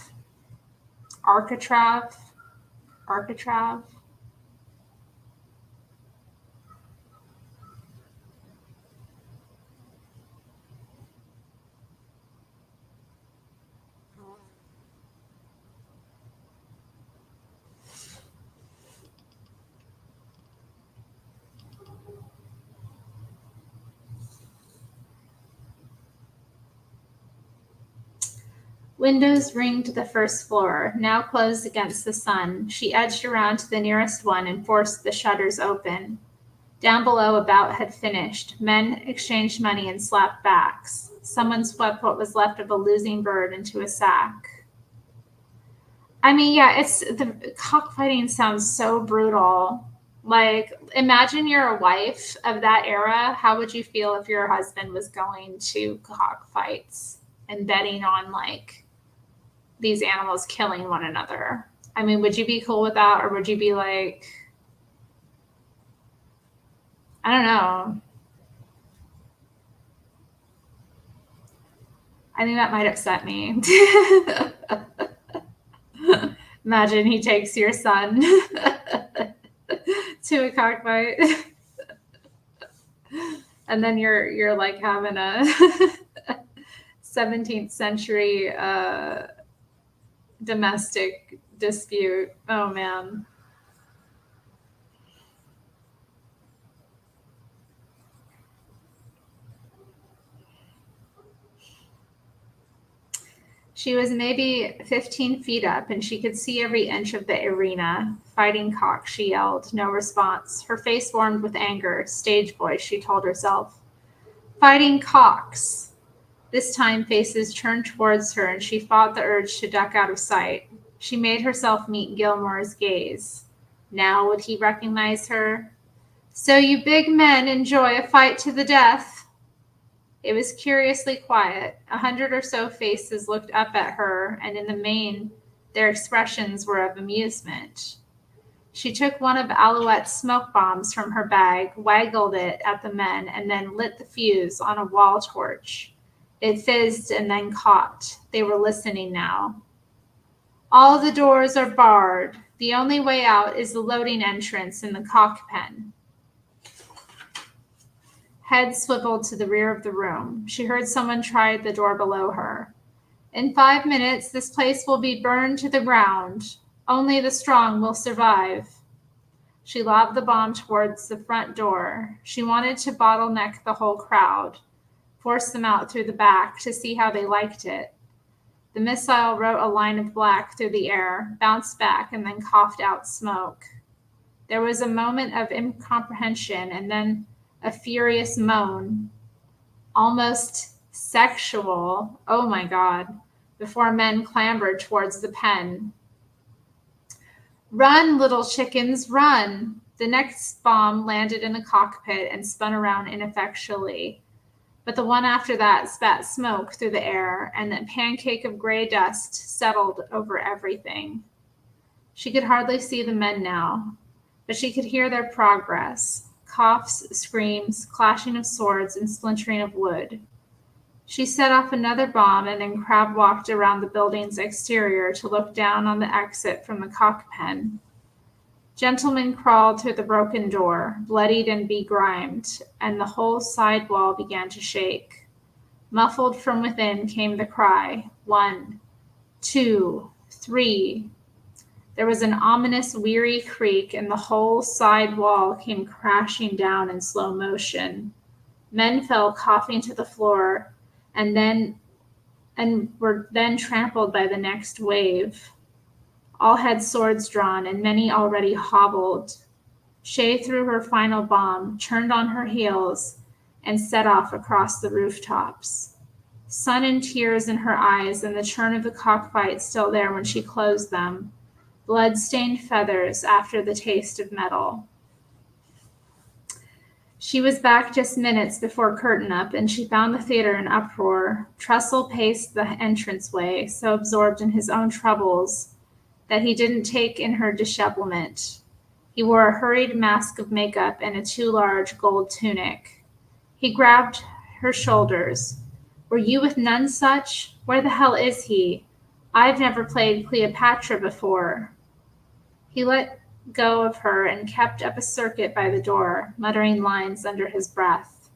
Architrave? Architrave? Windows ringed the first floor, now closed against the sun. She edged around to the nearest one and forced the shutters open. Down below, a bout had finished. Men exchanged money and slapped backs. Someone swept what was left of a losing bird into a sack. I mean, yeah, the cockfighting sounds so brutal. Like, imagine you're a wife of that era. How would you feel if your husband was going to cockfights and betting on, like, these animals killing one another. I mean, would you be cool with that, or would you be like, I don't know. I think that might upset me. Imagine he takes your son to a cockfight, and then you're like having a 17th century domestic dispute. Oh man. She was maybe 15 feet up, and she could see every inch of the arena. Fighting cock, she yelled. No response. Her face warmed with anger. Stage voice, she told herself. Fighting cocks. This time faces turned towards her, and she fought the urge to duck out of sight. She made herself meet Gilmore's gaze. Now would he recognize her? So you big men enjoy a fight to the death? It was curiously quiet. 100 or so faces looked up at her, and in the main, their expressions were of amusement. She took one of Alouette's smoke bombs from her bag, waggled it at the men, and then lit the fuse on a wall torch. It fizzed and then caught. They were listening now. All the doors are barred. The only way out is the loading entrance in the cock pen. Head swiveled to the rear of the room. She heard someone try the door below her. In 5 minutes, this place will be burned to the ground. Only the strong will survive. She lobbed the bomb towards the front door. She wanted to bottleneck the whole crowd, force them out through the back to see how they liked it. The missile wrote a line of black through the air, bounced back, and then coughed out smoke. There was a moment of incomprehension, and then a furious moan, almost sexual, oh my God, before men clambered towards the pen. Run, little chickens, run! The next bomb landed in the cockpit and spun around ineffectually. But the one after that spat smoke through the air, and that pancake of gray dust settled over everything. She could hardly see the men now, but she could hear their progress. Coughs, screams, clashing of swords, and splintering of wood. She set off another bomb and then crab walked around the building's exterior to look down on the exit from the cock pen. Gentlemen crawled through the broken door, bloodied and begrimed, and the whole side wall began to shake. Muffled from within came the cry, 1, 2, 3. There was an ominous, weary creak, and the whole side wall came crashing down in slow motion. Men fell coughing to the floor, and were then trampled by the next wave. All had swords drawn, and many already hobbled. Shay threw her final bomb, turned on her heels, and set off across the rooftops. Sun and tears in her eyes, and the churn of the cockfight still there when she closed them. Blood-stained feathers after the taste of metal. She was back just minutes before curtain up, and she found the theater in uproar. Trussell paced the entranceway, so absorbed in his own troubles that he didn't take in her dishevelment. He wore a hurried mask of makeup and a too large gold tunic. He grabbed her shoulders. Were you with Nonesuch? Where the hell is he? I've never played Cleopatra before. He let go of her and kept up a circuit by the door, muttering lines under his breath.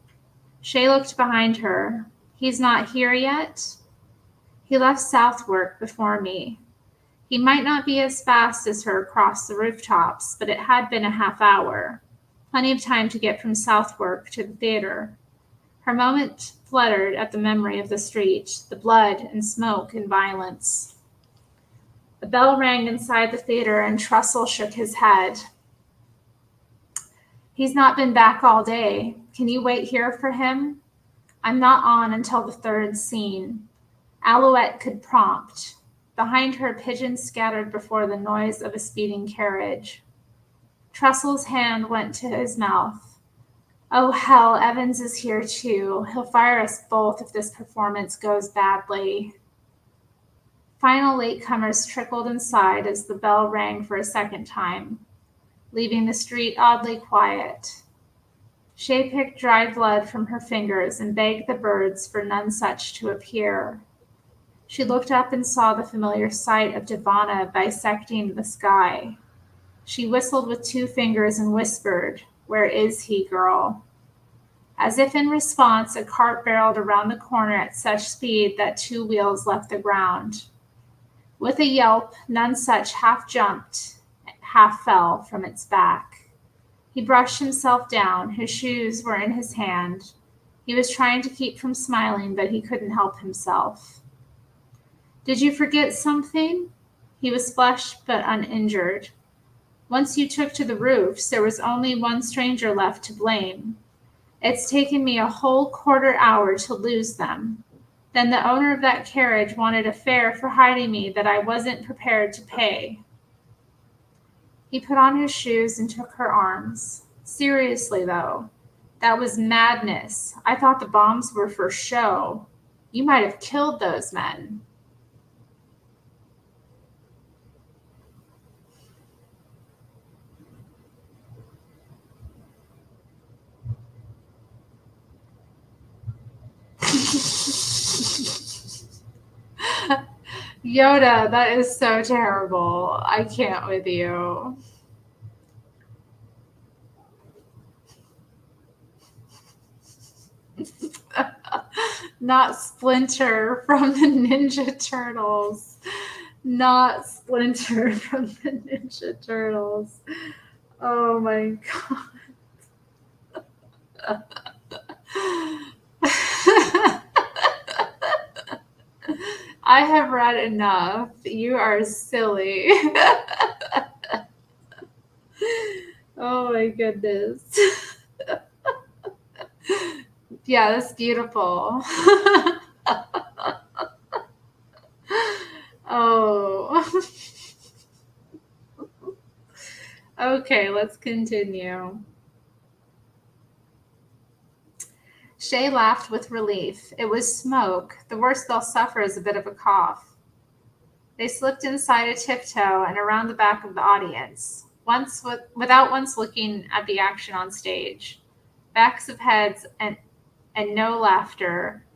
Shay looked behind her. He's not here yet? He left Southwark before me. He might not be as fast as her across the rooftops, but it had been a half hour. Plenty of time to get from Southwark to the theater. Her moment fluttered at the memory of the street, the blood and smoke and violence. A bell rang inside the theater, and Trussell shook his head. He's not been back all day. Can you wait here for him? I'm not on until the third scene. Alouette could prompt. Behind her, pigeons scattered before the noise of a speeding carriage. Trussell's hand went to his mouth. Oh, hell, Evans is here too. He'll fire us both if this performance goes badly. Final latecomers trickled inside as the bell rang for a second time, leaving the street oddly quiet. Shay picked dried blood from her fingers and begged the birds for none such to appear. She looked up and saw the familiar sight of Devana bisecting the sky. She whistled with 2 fingers and whispered, "Where is he, girl?" As if in response, a cart barreled around the corner at such speed that 2 wheels left the ground. With a yelp, Nonesuch half jumped, half fell from its back. He brushed himself down. His shoes were in his hand. He was trying to keep from smiling, but he couldn't help himself. "Did you forget something?" He was flushed but uninjured. "Once you took to the roofs, there was only one stranger left to blame. It's taken me a whole quarter-hour to lose them. Then the owner of that carriage wanted a fare for hiding me that I wasn't prepared to pay." He put on his shoes and took her arms. "Seriously, though, that was madness. I thought the bombs were for show. You might have killed those men." Yoda, that is so terrible. I can't with you. Not Splinter from the Ninja Turtles. Not Splinter from the Ninja Turtles. Oh my god. I have read enough. You are silly. Oh my goodness. Yeah, that's beautiful. Oh. Okay, let's continue. Shay laughed with relief. It was smoke. The worst they'll suffer is a bit of a cough. They slipped inside a tiptoe and around the back of the audience, without once looking at the action on stage. Backs of heads and no laughter.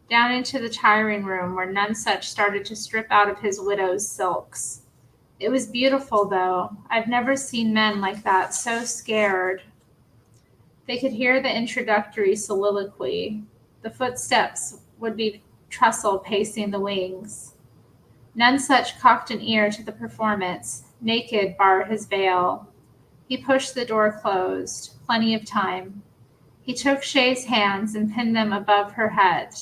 Down into the tiring room where Nonesuch started to strip out of his widow's silks. It was beautiful, though. I've never seen men like that, so scared. They could hear the introductory soliloquy. The footsteps would be Trestle pacing the wings. Nonesuch cocked an ear to the performance, naked bar his veil. He pushed the door closed. Plenty of time. He took Shay's hands and pinned them above her head.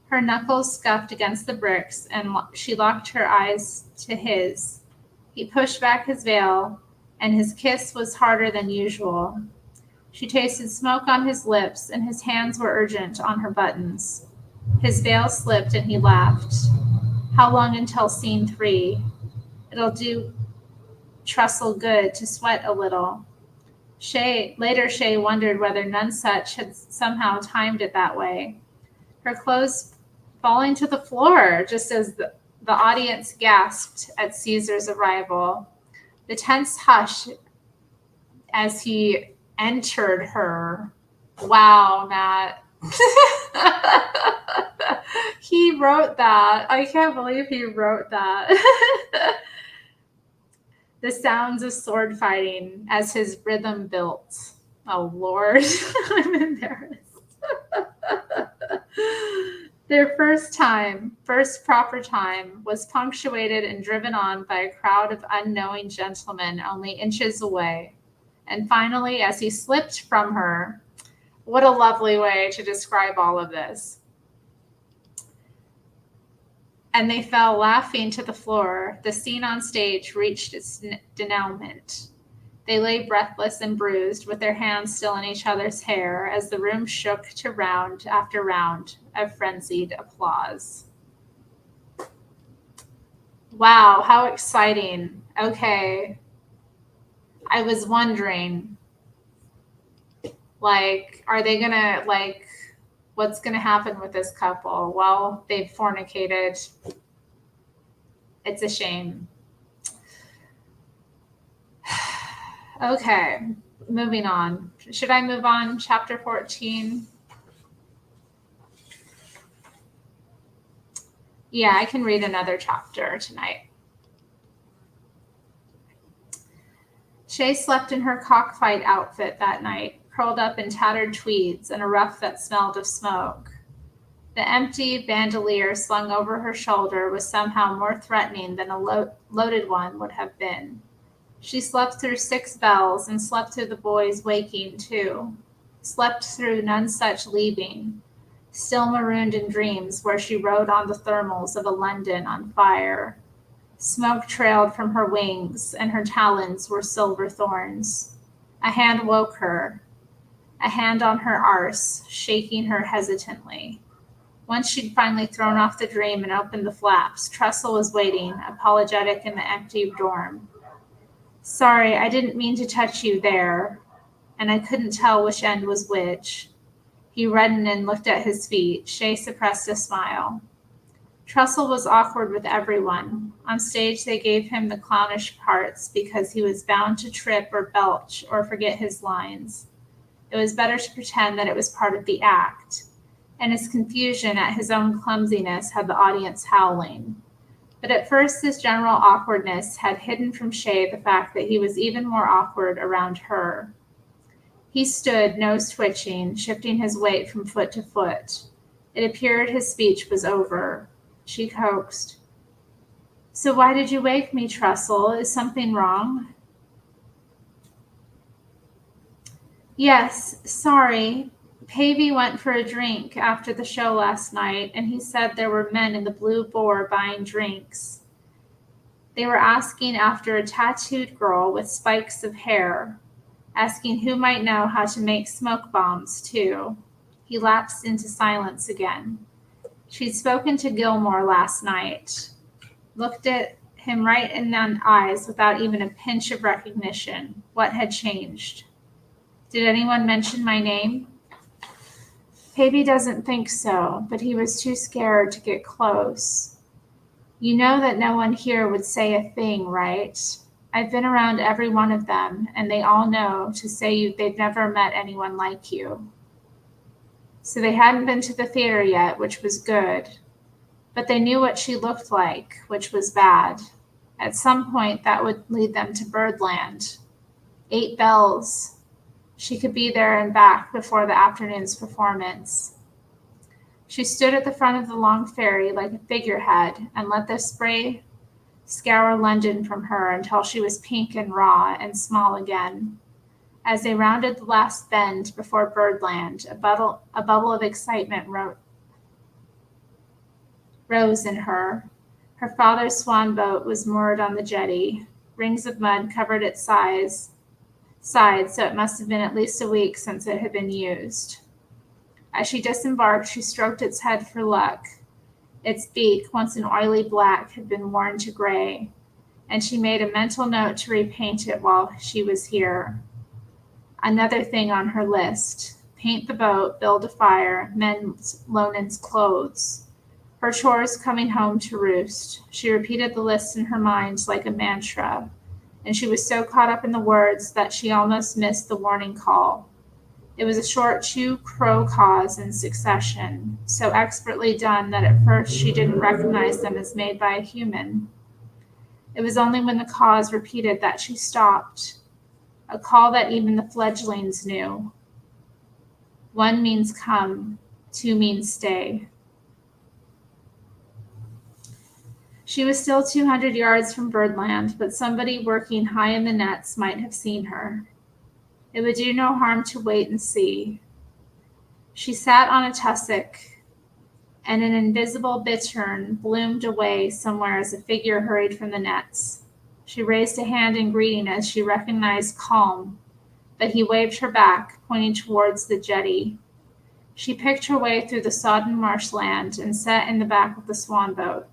Her knuckles scuffed against the bricks, and she locked her eyes to his. He pushed back his veil, and his kiss was harder than usual. She tasted smoke on his lips, and his hands were urgent on her buttons. His veil slipped, and he laughed. How long until scene 3? It'll do Trestle good to sweat a little. Later, Shay wondered whether Nonesuch had somehow timed it that way. Her clothes falling to the floor just as the audience gasped at Caesar's arrival. The tense hush as he entered her. Wow, Matt. He wrote that. I can't believe he wrote that. The sounds of sword fighting as his rhythm built. Oh, Lord. I'm embarrassed. Their first proper time, was punctuated and driven on by a crowd of unknowing gentlemen only inches away. And finally, as he slipped from her, what a lovely way to describe all of this. And they fell laughing to the floor. The scene on stage reached its denouement. They lay breathless and bruised, with their hands still in each other's hair, as the room shook to round after round of frenzied applause. Wow, how exciting. Okay. I was wondering, are they gonna, what's gonna happen with this couple? Well, they've fornicated. It's a shame. Okay, moving on. Should I move on? Chapter 14. Yeah, I can read another chapter tonight. Shay slept in her cockfight outfit that night, curled up in tattered tweeds and a ruff that smelled of smoke. The empty bandolier slung over her shoulder was somehow more threatening than a loaded one would have been. She slept through 6 bells and slept through the boys waking too. Slept through none such leaving, still marooned in dreams where she rode on the thermals of a London on fire. Smoke trailed from her wings, and her talons were silver thorns. A hand woke her, a hand on her arse, shaking her hesitantly. Once she'd finally thrown off the dream and opened the flaps, Trestle was waiting, apologetic in the empty dorm. Sorry, I didn't mean to touch you there, and I couldn't tell which end was which. He reddened and looked at his feet. Shay suppressed a smile. Trestle was awkward with everyone. On stage, they gave him the clownish parts because he was bound to trip or belch or forget his lines. It was better to pretend that it was part of the act, and his confusion at his own clumsiness had the audience howling. But at first, this general awkwardness had hidden from Shay the fact that he was even more awkward around her. He stood, nose twitching, shifting his weight from foot to foot. It appeared his speech was over. She coaxed. So why did you wake me, Trestle? Is something wrong? Yes, sorry. Pavey went for a drink after the show last night, and he said there were men in the Blue Boar buying drinks. They were asking after a tattooed girl with spikes of hair, asking who might know how to make smoke bombs, too. He lapsed into silence again. She'd spoken to Gilmore last night, looked at him right in the eyes without even a pinch of recognition. What had changed? Did anyone mention my name? Pavey doesn't think so, but he was too scared to get close. You know that no one here would say a thing, right? I've been around every one of them, and they all know to say they've never met anyone like you. So they hadn't been to the theater yet, which was good. But they knew what she looked like, which was bad. At some point, that would lead them to Birdland. 8 bells. She could be there and back before the afternoon's performance. She stood at the front of the long ferry like a figurehead and let the spray scour London from her until she was pink and raw and small again. As they rounded the last bend before Birdland, a bubble of excitement rose in her. Her father's swan boat was moored on the jetty. Rings of mud covered its sides, so it must have been at least a week since it had been used. As she disembarked, she stroked its head for luck. Its beak, once an oily black, had been worn to gray, and she made a mental note to repaint it while she was here. Another thing on her list: paint the boat, build a fire, mend Lonan's clothes. Her chores coming home to roost. She repeated the list in her mind like a mantra, and she was so caught up in the words that she almost missed the warning call. It was a short 2 crow caws in succession, so expertly done that at first she didn't recognize them as made by a human. It was only when the caws repeated that she stopped. A call that even the fledglings knew. 1 means come, 2 means stay. She was still 200 yards from Birdland, but somebody working high in the nets might have seen her. It would do no harm to wait and see. She sat on a tussock, and an invisible bittern bloomed away somewhere as a figure hurried from the nets. She raised a hand in greeting as she recognized Calm, but he waved her back, pointing towards the jetty. She picked her way through the sodden marshland and sat in the back of the swan boat.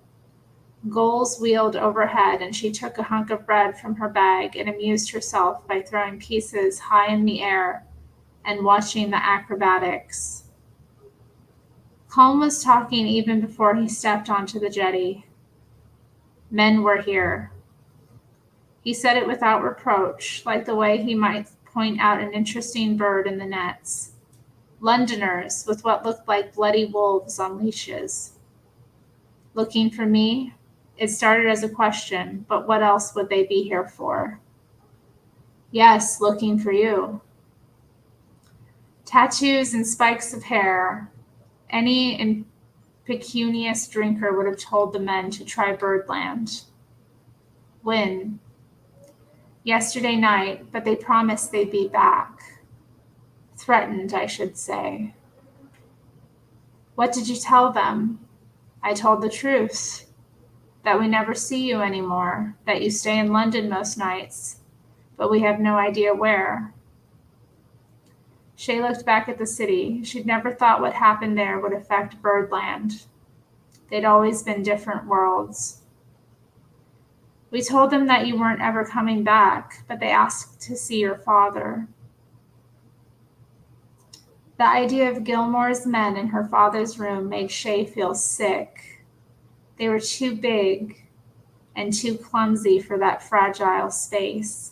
Gulls wheeled overhead, and she took a hunk of bread from her bag and amused herself by throwing pieces high in the air and watching the acrobatics. Calm was talking even before he stepped onto the jetty. Men were here. He said it without reproach, like the way he might point out an interesting bird in the nets. Londoners with what looked like bloody wolves on leashes. Looking for me? It started as a question, but what else would they be here for? Yes, looking for you. Tattoos and spikes of hair. Any impecunious drinker would have told the men to try Birdland. When? Yesterday night, but they promised they'd be back. Threatened, I should say. What did you tell them? I told the truth. That we never see you anymore, that you stay in London most nights, but we have no idea where. Shay looked back at the city. She'd never thought what happened there would affect Birdland. They'd always been different worlds. We told them that you weren't ever coming back, but they asked to see your father. The idea of Gilmore's men in her father's room made Shay feel sick. They were too big and too clumsy for that fragile space.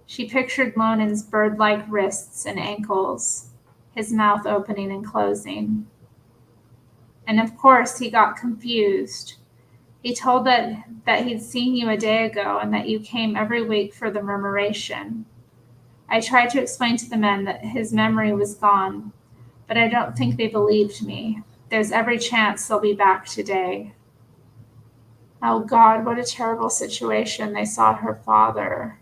She pictured Lonan's bird-like wrists and ankles, his mouth opening and closing. And of course, he got confused. He told that he'd seen you a day ago and that you came every week for the murmuration. I tried to explain to the men that his memory was gone, but I don't think they believed me. There's every chance they'll be back today. Oh God, what a terrible situation. They saw her father.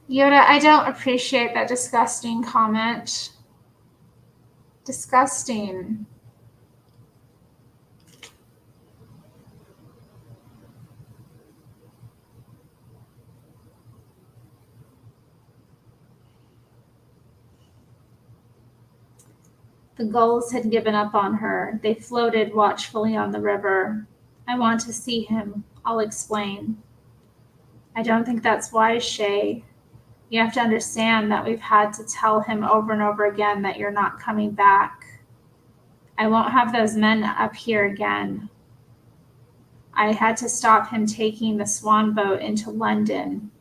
Yoda, I don't appreciate that disgusting comment. Disgusting. The gulls had given up on her. They floated watchfully on the river. I want to see him. I'll explain. I don't think that's wise, Shay. You have to understand that we've had to tell him over and over again that you're not coming back. I won't have those men up here again. I had to stop him taking the swan boat into London.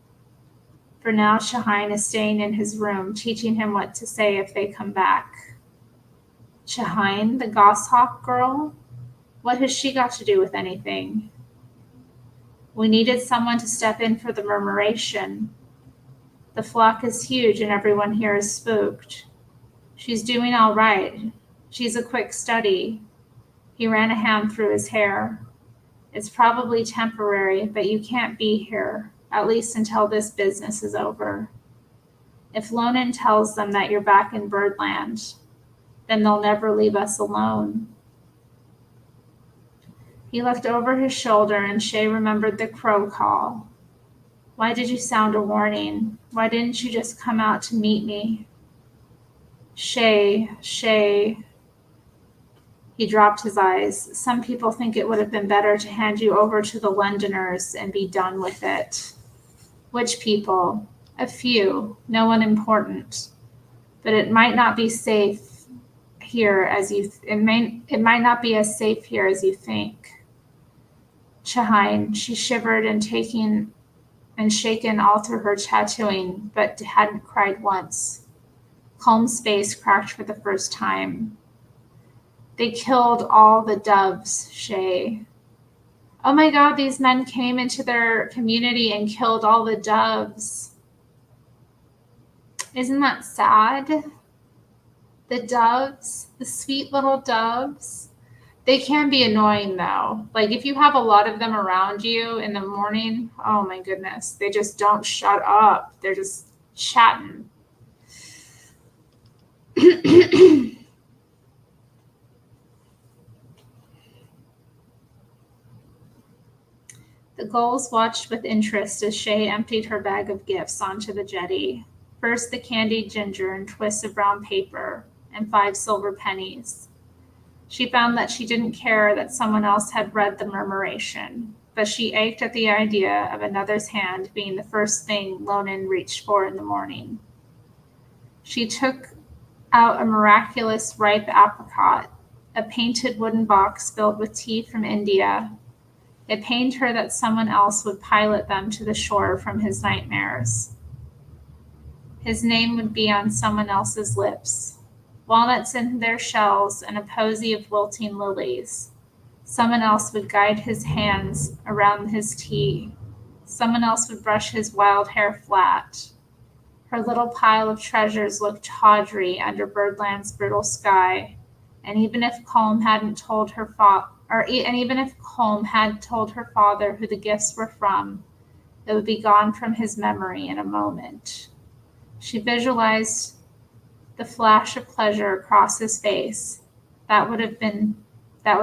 For now, Shahine is staying in his room, teaching him what to say if they come back. Shahine, the goshawk girl? What has she got to do with anything? We needed someone to step in for the murmuration. The flock is huge and everyone here is spooked. She's doing all right. She's a quick study. He ran a hand through his hair. It's probably temporary, but you can't be here, at least until this business is over. If Lonan tells them that you're back in Birdland, then they'll never leave us alone. He looked over his shoulder and Shay remembered the crow call. Why did you sound a warning? Why didn't you just come out to meet me? Shay. He dropped his eyes. Some people think it would have been better to hand you over to the Londoners and be done with it. Which people? A few, no one important. But it might not be safe here as it might not be as safe here as you think. Shahine, she shivered and shaken all through her tattooing, but hadn't cried once. Calm's face cracked for the first time. They killed all the doves, Shay. Oh my God, these men came into their community and killed all the doves. Isn't that sad? The doves, the sweet little doves. They can be annoying though. Like if you have a lot of them around you in the morning, oh my goodness, they just don't shut up. They're just chatting. The gulls watched with interest as Shay emptied her bag of gifts onto the jetty. First the candied ginger and twists of brown paper and 5 silver pennies. She found that she didn't care that someone else had read the murmuration. but she ached at the idea of another's hand being the first thing Lonan reached for in the morning. She took out a miraculous ripe apricot, a painted wooden box filled with tea from India. It pained her that someone else would pilot them to the shore from his nightmares. His name would be on someone else's lips. Walnuts in their shells and a posy of wilting lilies. Someone else would guide his hands around his tea. Someone else would brush his wild hair flat. Her little pile of treasures looked tawdry under Birdland's brittle sky, and even if Colm had told her father who the gifts were from, it would be gone from his memory in a moment. She visualized the flash of pleasure across his face. That would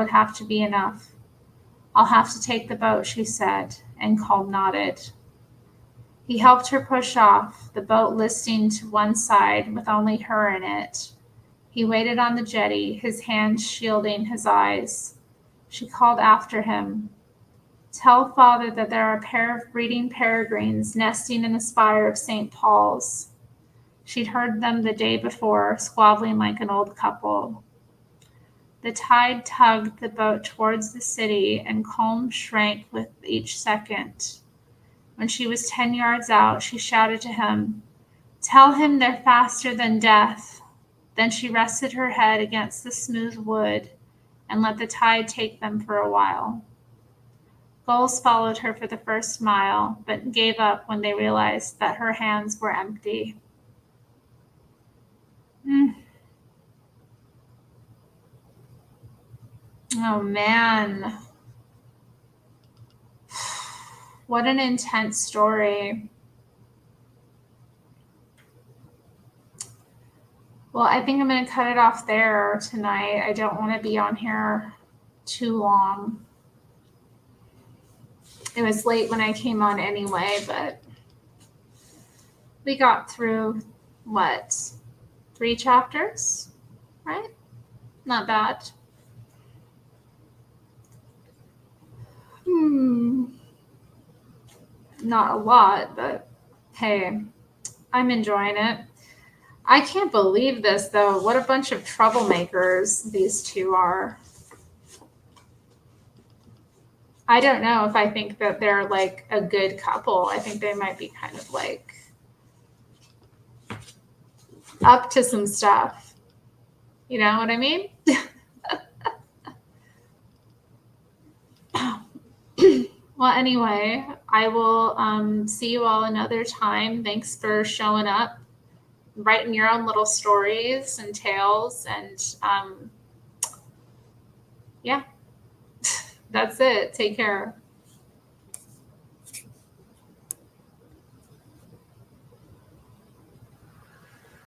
have to be enough. I'll have to take the boat, she said, and Colm nodded. He helped her push off, the boat listing to one side with only her in it. He waited on the jetty, his hands shielding his eyes. She called after him. Tell father that there are a pair of breeding peregrines nesting in the spire of St. Paul's. She'd heard them the day before, squabbling like an old couple. The tide tugged the boat towards the city, and Colm shrank with each second. When she was 10 yards out, she shouted to him, Tell him they're faster than death. Then she rested her head against the smooth wood and let the tide take them for a while. Gulls followed her for the first mile, but gave up when they realized that her hands were empty. Oh, man. What an intense story. Well, I think I'm going to cut it off there tonight. I don't want to be on here too long. It was late when I came on anyway, but we got through, 3 chapters, right? Not bad. Not a lot, but hey, I'm enjoying it. I can't believe this, though. What a bunch of troublemakers these two are. I don't know if I think that they're like a good couple. I think they might be kind of like up to some stuff. You know what I mean? Well, anyway, I will see you all another time. Thanks for showing up, writing your own little stories and tales. And yeah, that's it. Take care.